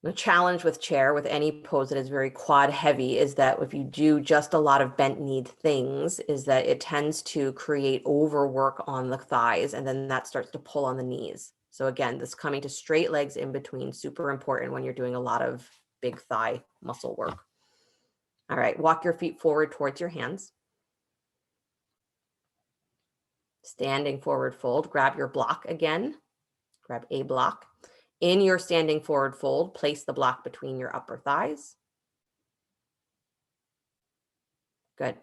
The challenge with chair, with any pose that is very quad heavy, is that if you do just a lot of bent kneed things, is that it tends to create overwork on the thighs, and then that starts to pull on the knees. So again, this coming to straight legs in between, super important when you're doing a lot of big thigh muscle work. All right, walk your feet forward towards your hands. Standing forward fold, grab your block again, grab a block. In your standing forward fold, place the block between your upper thighs. Good.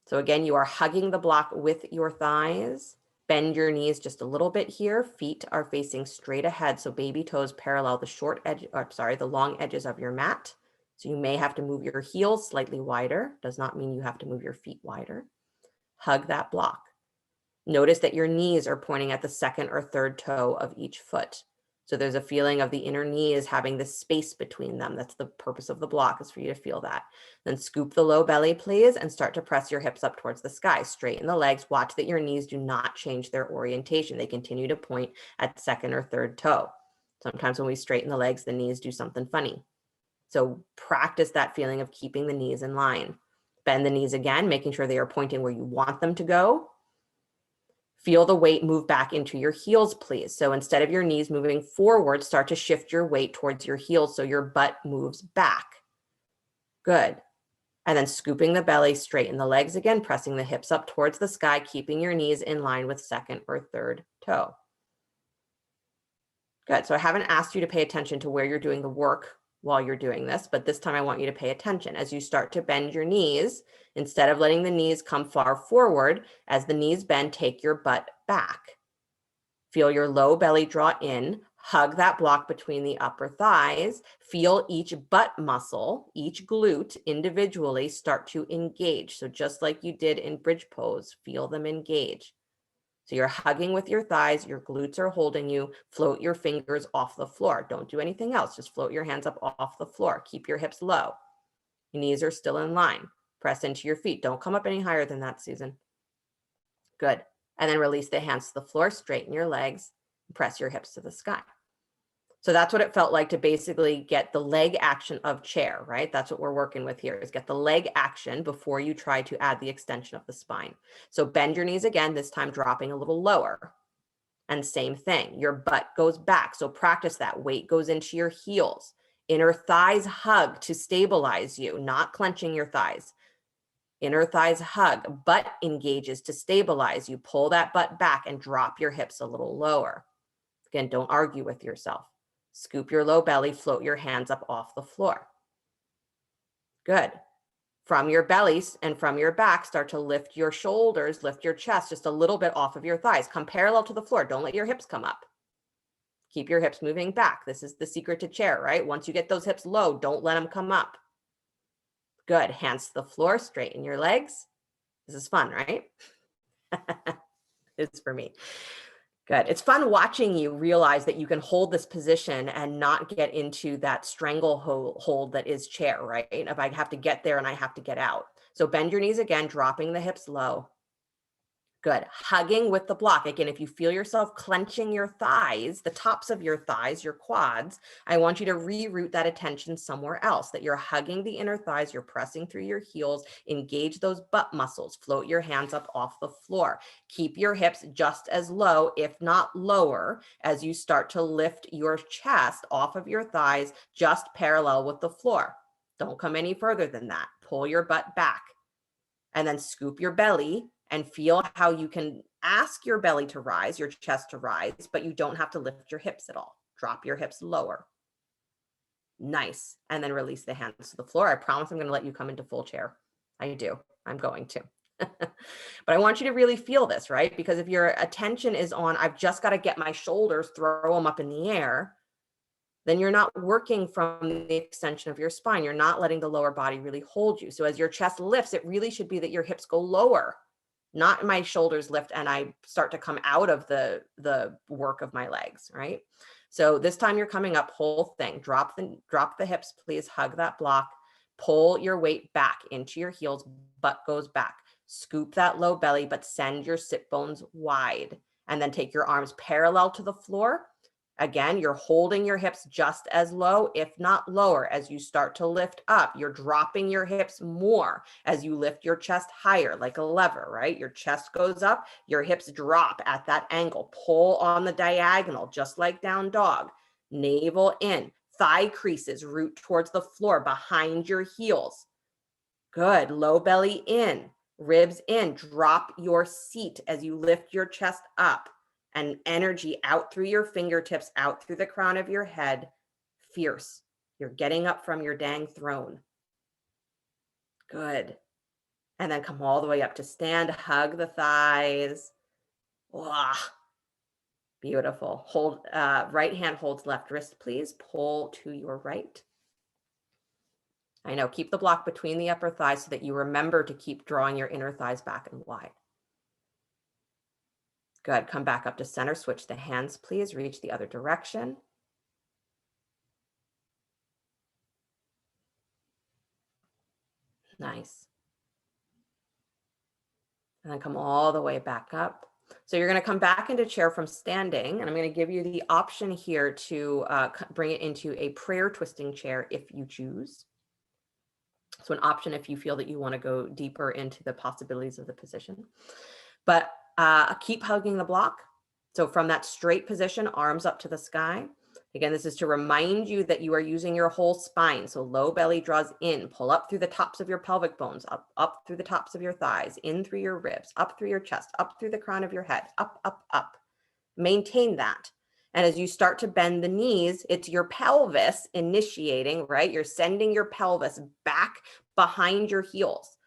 So again, you are hugging the block with your thighs. Bend your knees just a little bit here. Feet are facing straight ahead. So baby toes parallel the long edges of your mat. So you may have to move your heels slightly wider. Does not mean you have to move your feet wider. Hug that block. Notice that your knees are pointing at the second or third toe of each foot. So there's a feeling of the inner knees having this space between them. That's the purpose of the block, is for you to feel that. Then scoop the low belly, please, and start to press your hips up towards the sky. Straighten the legs. Watch that your knees do not change their orientation. They continue to point at second or third toe. Sometimes when we straighten the legs, the knees do something funny. So practice that feeling of keeping the knees in line. Bend the knees again, making sure they are pointing where you want them to go. Feel the weight move back into your heels, please. So instead of your knees moving forward, start to shift your weight towards your heels so your butt moves back. Good. And then scooping the belly, straighten the legs again, pressing the hips up towards the sky, keeping your knees in line with second or third toe. Good. So I haven't asked you to pay attention to where you're doing the work while you're doing this, but this time I want you to pay attention. As you start to bend your knees, instead of letting the knees come far forward, as the knees bend, take your butt back. Feel your low belly draw in, hug that block between the upper thighs, feel each butt muscle, each glute individually start to engage. So just like you did in bridge pose, feel them engage. So you're hugging with your thighs, your glutes are holding you, float your fingers off the floor. Don't do anything else, just float your hands up off the floor. Keep your hips low. Your knees are still in line. Press into your feet. Don't come up any higher than that, Susan. Good. And then release the hands to the floor, straighten your legs, press your hips to the sky. So that's what it felt like to basically get the leg action of chair, right? That's what we're working with here, is get the leg action before you try to add the extension of the spine. So bend your knees again, this time dropping a little lower. And same thing, your butt goes back. So practice that. Weight goes into your heels. Inner thighs hug to stabilize you, not clenching your thighs. Inner thighs hug, butt engages to stabilize you. Pull that butt back and drop your hips a little lower. Again, don't argue with yourself. Scoop your low belly, float your hands up off the floor. Good. From your bellies and from your back, start to lift your shoulders, lift your chest just a little bit off of your thighs. Come parallel to the floor. Don't let your hips come up. Keep your hips moving back. This is the secret to chair, right? Once you get those hips low, don't let them come up. Good. Hands to the floor, straighten your legs. This is fun, right? It's for me. Good. It's fun watching you realize that you can hold this position and not get into that stranglehold that is chair, right? If I have to get there and I have to get out. So bend your knees again, dropping the hips low. Good. Hugging with the block. Again, if you feel yourself clenching your thighs, the tops of your thighs, your quads, I want you to reroute that attention somewhere else, that you're hugging the inner thighs, you're pressing through your heels, engage those butt muscles, float your hands up off the floor. Keep your hips just as low, if not lower, as you start to lift your chest off of your thighs, just parallel with the floor. Don't come any further than that. Pull your butt back and then scoop your belly and feel how you can ask your belly to rise, your chest to rise, but you don't have to lift your hips at all. Drop your hips lower. Nice. And then release the hands to the floor. I promise I'm going to let you come into full chair. I do. I'm going to. But I want you to really feel this, right? Because if your attention is on, I've just got to get my shoulders, throw them up in the air, then you're not working from the extension of your spine. You're not letting the lower body really hold you. So as your chest lifts, it really should be that your hips go lower, not my shoulders lift and I start to come out of the work of my legs, right? So this time you're coming up, whole thing. Drop the hips, please. Hug that block. Pull your weight back into your heels, butt goes back. Scoop that low belly, but send your sit bones wide. And then take your arms parallel to the floor. Again, you're holding your hips just as low, if not lower. As you start to lift up, you're dropping your hips more as you lift your chest higher, like a lever, right? Your chest goes up, your hips drop at that angle. Pull on the diagonal, just like down dog. Navel in, thigh creases, root towards the floor, behind your heels. Good. Low belly in, ribs in. Drop your seat as you lift your chest up. And energy out through your fingertips, out through the crown of your head. Fierce. You're getting up from your dang throne. Good. And then come all the way up to stand. Hug the thighs. Wow. Beautiful. Hold, right hand holds left wrist, please. Pull to your right. I know, keep the block between the upper thighs so that you remember to keep drawing your inner thighs back and wide. Good. Come back up to center. Switch the hands, please. Reach the other direction. Nice. And then come all the way back up. So you're going to come back into chair from standing, and I'm going to give you the option here to bring it into a prayer twisting chair if you choose. So an option if you feel that you want to go deeper into the possibilities of the position. But keep hugging the block. So from that straight position, arms up to the sky. Again, this is to remind you that you are using your whole spine. So low belly draws in, pull up through the tops of your pelvic bones, up through the tops of your thighs, in through your ribs, up through your chest, up through the crown of your head, up, up, up. Maintain that. And as you start to bend the knees, it's your pelvis initiating, right? You're sending your pelvis back behind your heels.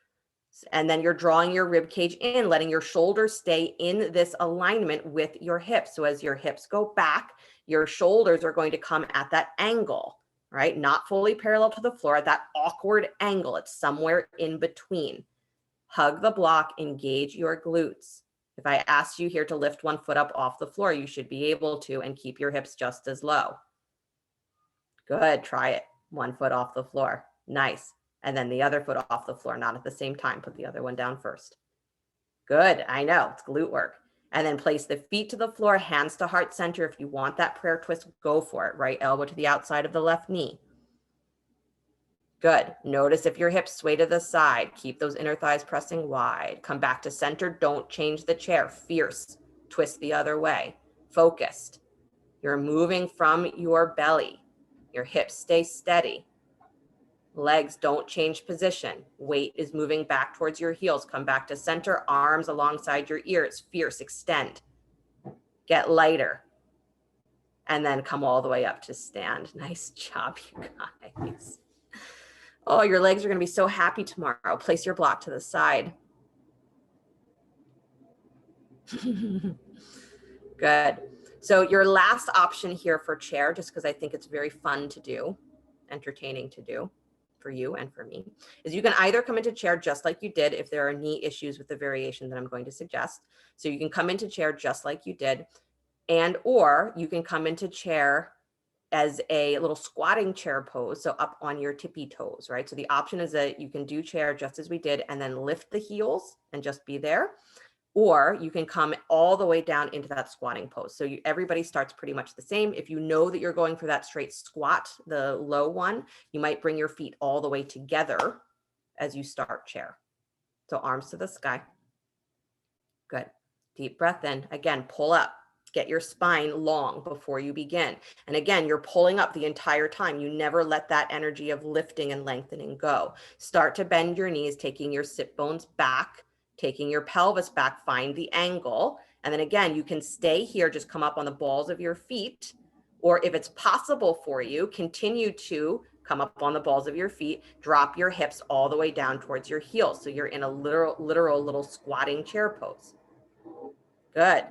And then you're drawing your rib cage in, letting your shoulders stay in this alignment with your hips. So as your hips go back, your shoulders are going to come at that angle, right? Not fully parallel to the floor, at that awkward angle. It's somewhere in between. Hug the block, engage your glutes. If I asked you here to lift one foot up off the floor, you should be able to, and keep your hips just as low. Good, try it. One foot off the floor. Nice. And then the other foot off the floor, not at the same time. Put the other one down first. Good, I know, it's glute work. And then place the feet to the floor, hands to heart center. If you want that prayer twist, go for it. Right elbow to the outside of the left knee. Good. Notice if your hips sway to the side. Keep those inner thighs pressing wide. Come back to center. Don't change the chair. Fierce. Twist the other way. Focused. You're moving from your belly. Your hips stay steady. Legs don't change position. Weight is moving back towards your heels. Come back to center. Arms alongside your ears. Fierce. Extend. Get lighter. And then come all the way up to stand. Nice job, you guys. Oh, your legs are going to be so happy tomorrow. Place your block to the side. Good. So your last option here for chair, just because I think it's very fun to do, entertaining to do for you and for me, is you can either come into chair just like you did if there are knee issues with the variation that I'm going to suggest. So you can come into chair just like you did, and or you can come into chair as a little squatting chair pose, so up on your tippy toes, right? So the option is that you can do chair just as we did and then lift the heels and just be there, or you can come all the way down into that squatting pose. So everybody starts pretty much the same. If you know that you're going for that straight squat, the low one, you might bring your feet all the way together as you start chair. So arms to the sky. Good. Deep breath in. Again, pull up. Get your spine long before you begin. And again, you're pulling up the entire time. You never let that energy of lifting and lengthening go. Start to bend your knees, taking your sit bones back, taking your pelvis back, find the angle. And then again, you can stay here, just come up on the balls of your feet. Or if it's possible for you, continue to come up on the balls of your feet, drop your hips all the way down towards your heels. So you're in a literal little squatting chair pose. Good.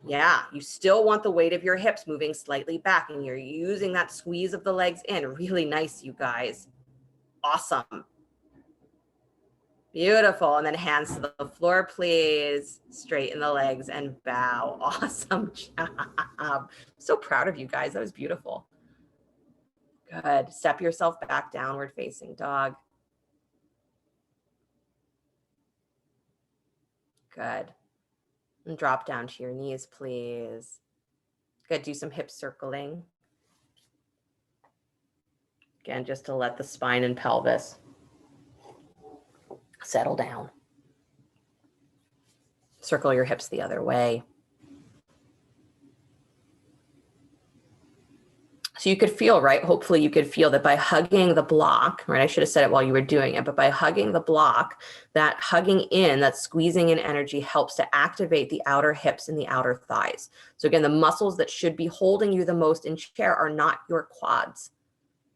Yeah, you still want the weight of your hips moving slightly back, and you're using that squeeze of the legs in. Really nice, you guys. Awesome. Beautiful. And then hands to the floor, please. Straighten the legs and bow. Awesome job. So proud of you guys. That was beautiful. Good. Step yourself back, downward facing dog. Good. And drop down to your knees, please. Good. Do some hip circling. Again, just to let the spine and pelvis settle down. Circle your hips the other way. So you could feel, right? Hopefully you could feel that by hugging the block, right? I should have said it while you were doing it, but by hugging the block, that hugging in, that squeezing in energy helps to activate the outer hips and the outer thighs. So again, the muscles that should be holding you the most in chair are not your quads,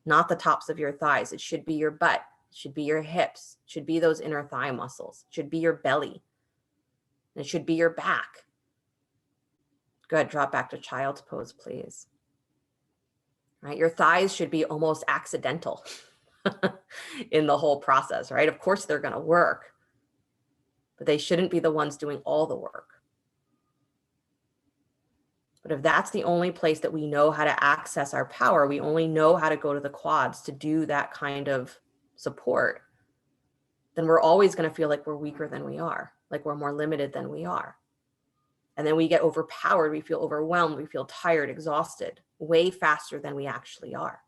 not the tops of your thighs. It should be your butt. It should be your hips. It should be those inner thigh muscles. It should be your belly. And it should be your back. Good. Drop back to child's pose, please. Right? Your thighs should be almost accidental in the whole process, right? Of course, they're going to work, but they shouldn't be the ones doing all the work. But if that's the only place that we know how to access our power, we only know how to go to the quads to do that kind of support, then we're always going to feel like we're weaker than we are, like we're more limited than we are. And then we get overpowered, we feel overwhelmed, we feel tired, exhausted, way faster than we actually are.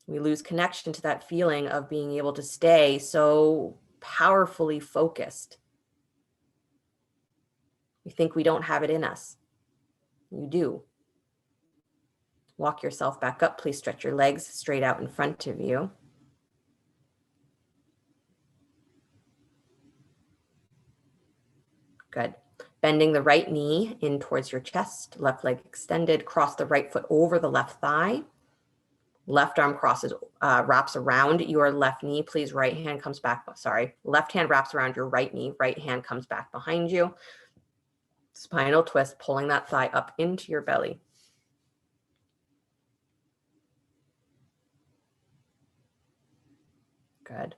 We lose connection to that feeling of being able to stay so powerfully focused. We think we don't have it in us. You do. Walk yourself back up. Please stretch your legs straight out in front of you. Good. Bending the right knee in towards your chest, left leg extended, cross the right foot over the left thigh. Left arm crosses, wraps around your left knee. Please, right hand comes back. Sorry, left hand wraps around your right knee. Right hand comes back behind you. Spinal twist, pulling that thigh up into your belly. Good.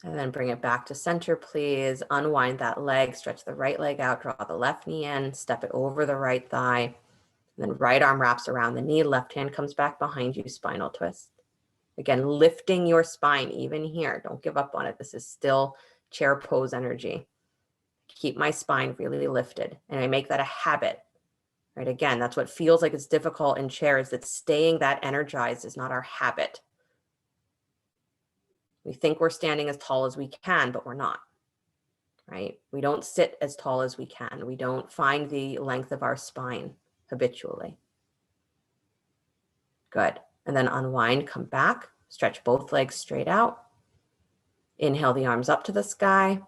And then bring it back to center, please. Unwind that leg, stretch the right leg out, draw the left knee in, step it over the right thigh. And then right arm wraps around the knee, left hand comes back behind you, spinal twist. Again, lifting your spine even here. Don't give up on it. This is still chair pose energy. Keep my spine really lifted. And I make that a habit, right? Again, that's what feels like it's difficult in chair, is that staying that energized is not our habit. We think we're standing as tall as we can, but we're not, right? We don't sit as tall as we can. We don't find the length of our spine habitually. Good. And then unwind, come back, stretch both legs straight out. Inhale the arms up to the sky.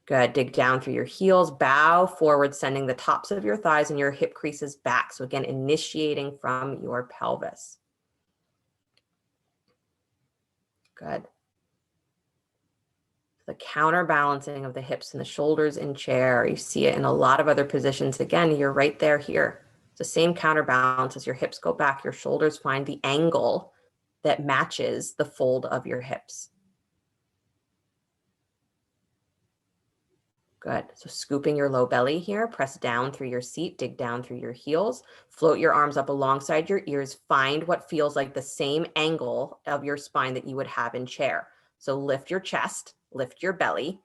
Good. Dig down through your heels, bow forward, sending the tops of your thighs and your hip creases back. So again, initiating from your pelvis. Good. The counterbalancing of the hips and the shoulders in chair. You see it in a lot of other positions. Again, you're right there here. It's the same counterbalance. As your hips go back, your shoulders find the angle that matches the fold of your hips. Good. So scooping your low belly here, press down through your seat, dig down through your heels, float your arms up alongside your ears, find what feels like the same angle of your spine that you would have in chair. So lift your chest, lift your belly,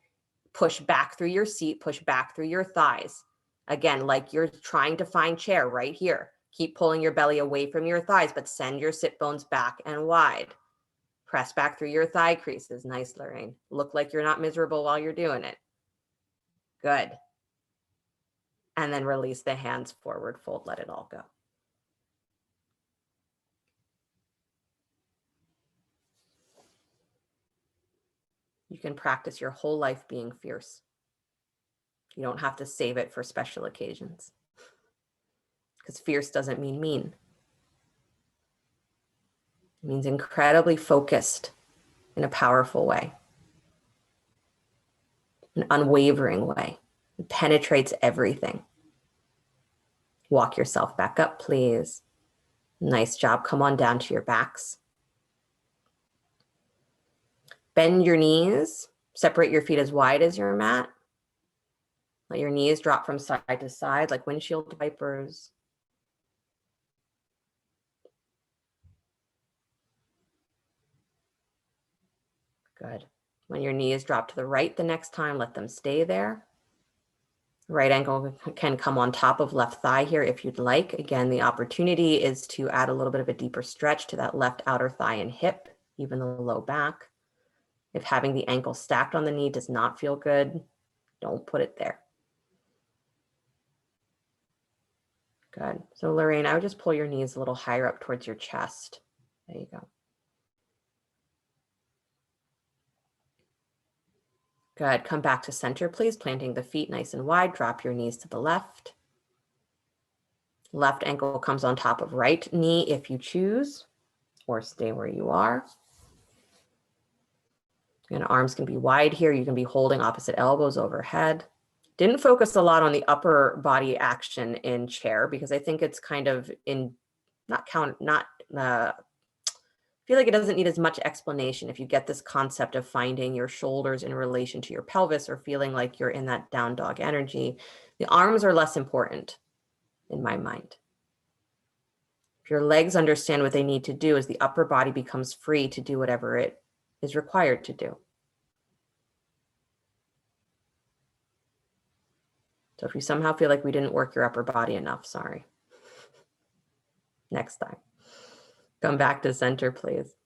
push back through your seat, push back through your thighs. Again, like you're trying to find chair right here. Keep pulling your belly away from your thighs, but send your sit bones back and wide. Press back through your thigh creases. Nice, Lorraine. Look like you're not miserable while you're doing it. Good. And then release the hands forward, fold, let it all go. You can practice your whole life being fierce. You don't have to save it for special occasions. Because fierce doesn't mean mean. It means incredibly focused in a powerful way. An unwavering way. It penetrates everything. Walk yourself back up, please. Nice job. Come on down to your backs. Bend your knees. Separate your feet as wide as your mat. Let your knees drop from side to side like windshield wipers. Good. When your knees drop to the right the next time, let them stay there. Right ankle can come on top of left thigh here if you'd like. Again, the opportunity is to add a little bit of a deeper stretch to that left outer thigh and hip, even the low back. If having the ankle stacked on the knee does not feel good, don't put it there. Good. So Lorraine, I would just pull your knees a little higher up towards your chest. There you go. Good. Come back to center, please. Planting the feet nice and wide. Drop your knees to the left. Left ankle comes on top of right knee if you choose, or stay where you are. And arms can be wide here. You can be holding opposite elbows overhead. Didn't focus a lot on the upper body action in chair because I think it's kind of I feel like it doesn't need as much explanation if you get this concept of finding your shoulders in relation to your pelvis or feeling like you're in that down dog energy. The arms are less important in my mind. If your legs understand what they need to do, as the upper body becomes free to do whatever it is required to do. So if you somehow feel like we didn't work your upper body enough, sorry. Next time. Come back to center, please.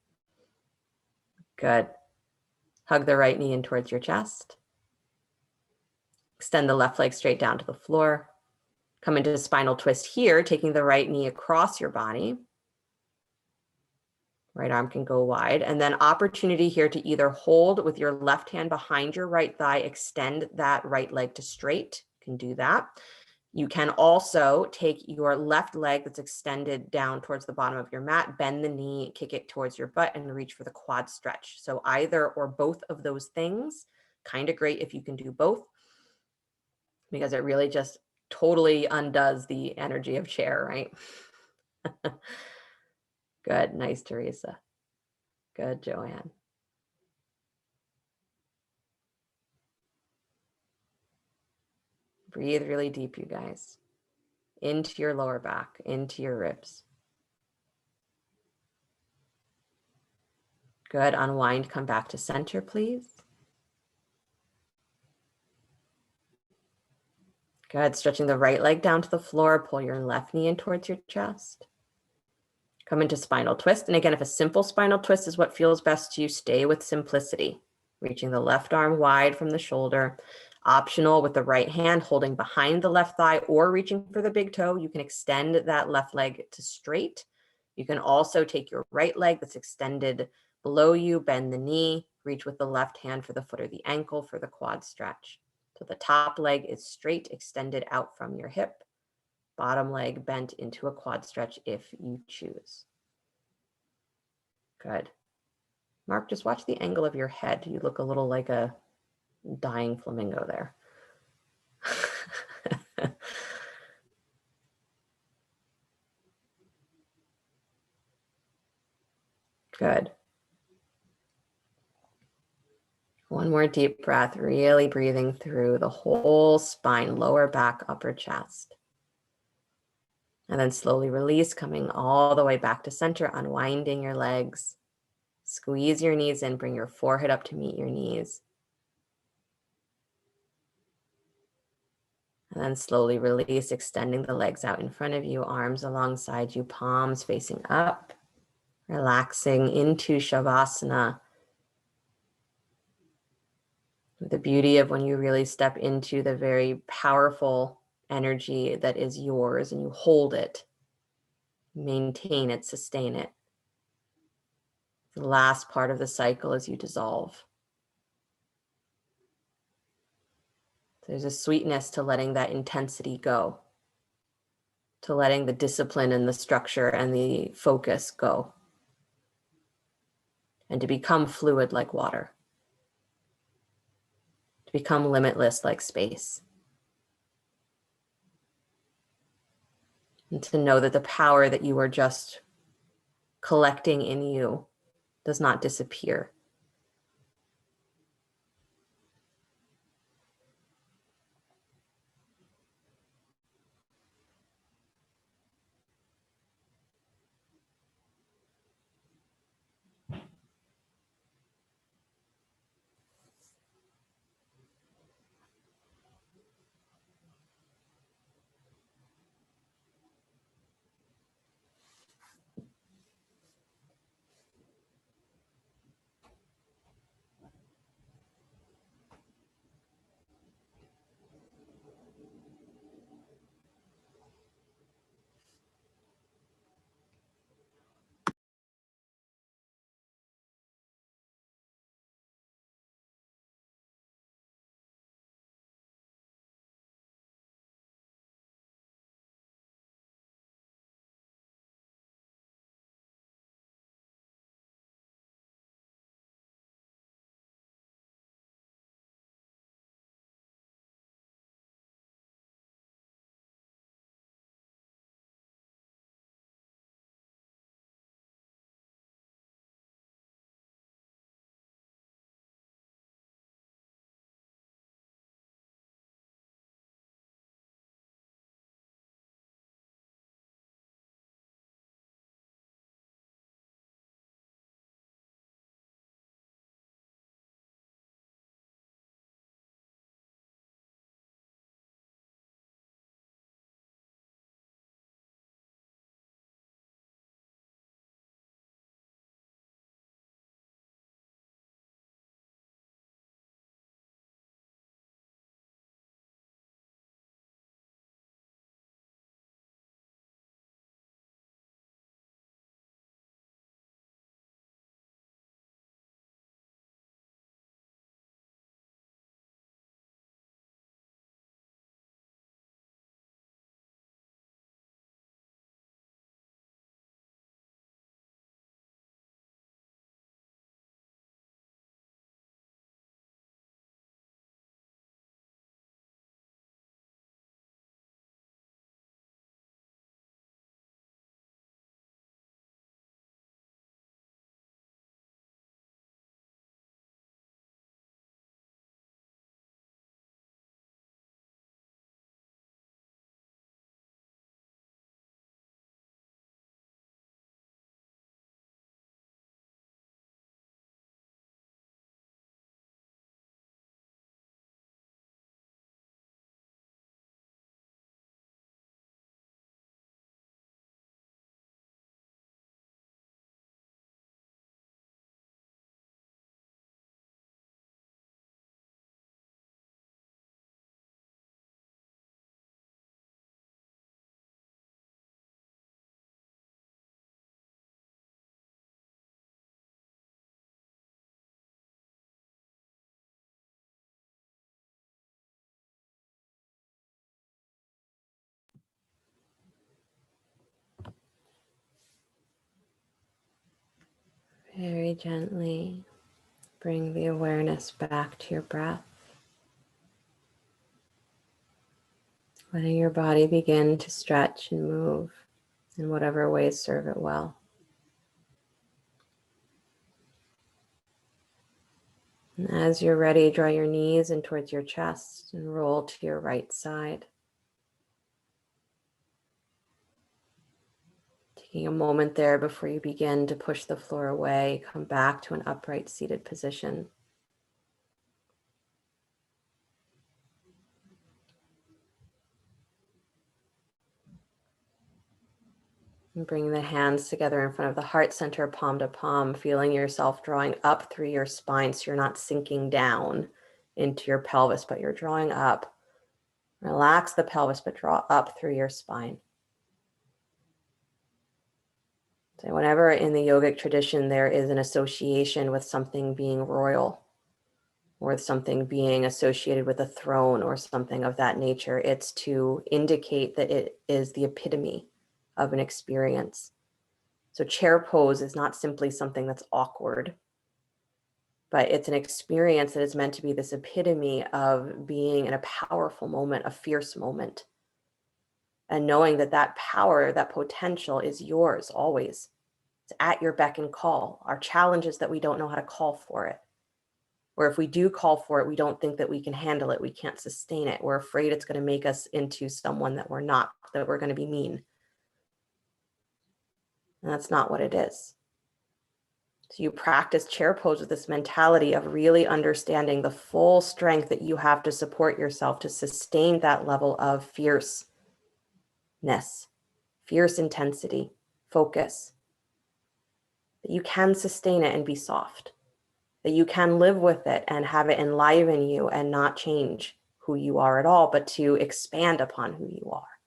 Good. Hug the right knee in towards your chest. Extend the left leg straight down to the floor. Come into a spinal twist here, taking the right knee across your body. Right arm can go wide. And then opportunity here to either hold with your left hand behind your right thigh, extend that right leg to straight. You can do that. You can also take your left leg that's extended down towards the bottom of your mat, bend the knee, kick it towards your butt, and reach for the quad stretch. So either or both of those things, kind of great if you can do both, because it really just totally undoes the energy of chair, right? Good. Nice, Teresa. Good, Joanne. Breathe really deep, you guys. Into your lower back, into your ribs. Good. Unwind, come back to center, please. Good. Stretching the right leg down to the floor. Pull your left knee in towards your chest. Come into spinal twist. And again, if a simple spinal twist is what feels best to you, stay with simplicity. Reaching the left arm wide from the shoulder. Optional with the right hand holding behind the left thigh or reaching for the big toe. You can extend that left leg to straight. You can also take your right leg that's extended below you, bend the knee, reach with the left hand for the foot or the ankle for the quad stretch. So the top leg is straight, extended out from your hip. Bottom leg bent into a quad stretch if you choose. Good. Mark, just watch the angle of your head. You look a little like a dying flamingo there. Good. One more deep breath, really breathing through the whole spine, lower back, upper chest. And then slowly release, coming all the way back to center, unwinding your legs. Squeeze your knees in, bring your forehead up to meet your knees. And then slowly release, extending the legs out in front of you, arms alongside you, palms facing up. Relaxing into Shavasana. The beauty of when you really step into the very powerful energy that is yours and you hold it, maintain it, sustain it. The last part of the cycle as you dissolve. There's a sweetness to letting that intensity go, to letting the discipline and the structure and the focus go, and to become fluid like water, to become limitless like space. And to know that the power that you are just collecting in you does not disappear. Very gently bring the awareness back to your breath. Letting your body begin to stretch and move in whatever ways serve it well. And as you're ready, draw your knees in towards your chest and roll to your right side. Taking a moment there before you begin to push the floor away, come back to an upright seated position. And bring the hands together in front of the heart center, palm to palm, feeling yourself drawing up through your spine so you're not sinking down into your pelvis, but you're drawing up. Relax the pelvis, but draw up through your spine. So whenever in the yogic tradition there is an association with something being royal, or something being associated with a throne or something of that nature, it's to indicate that it is the epitome of an experience. So chair pose is not simply something that's awkward, but it's an experience that is meant to be this epitome of being in a powerful moment, a fierce moment. And knowing that that power, that potential is yours always. It's at your beck and call. Our challenge is that we don't know how to call for it. Or if we do call for it, we don't think that we can handle it. We can't sustain it. We're afraid it's going to make us into someone that we're not, that we're going to be mean. And that's not what it is. So you practice chair pose with this mentality of really understanding the full strength that you have to support yourself to sustain that level of fierceness, fierce intensity, focus. That you can sustain it and be soft. That you can live with it and have it enliven you and not change who you are at all, but to expand upon who you are.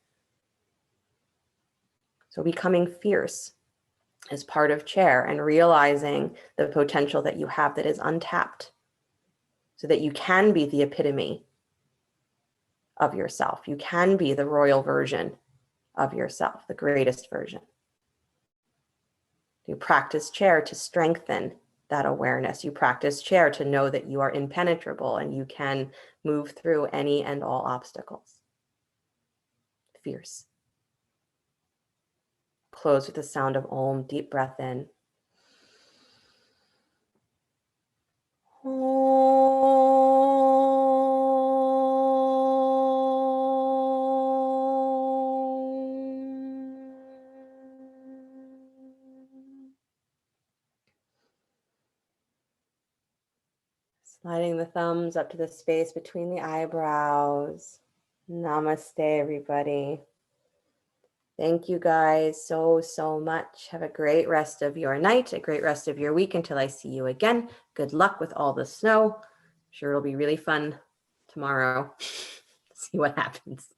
So becoming fierce is part of chair and realizing the potential that you have that is untapped so that you can be the epitome of yourself. You can be the royal version of yourself, the greatest version. You practice chair to strengthen that awareness. You practice chair to know that you are impenetrable and you can move through any and all obstacles. Fierce. Close with the sound of Om, deep breath in. Sliding the thumbs up to the space between the eyebrows. Namaste, everybody. Thank you guys so much. Have a great rest of your night, a great rest of your week until I see you again. Good luck with all the snow. I'm sure it'll be really fun tomorrow. See what happens.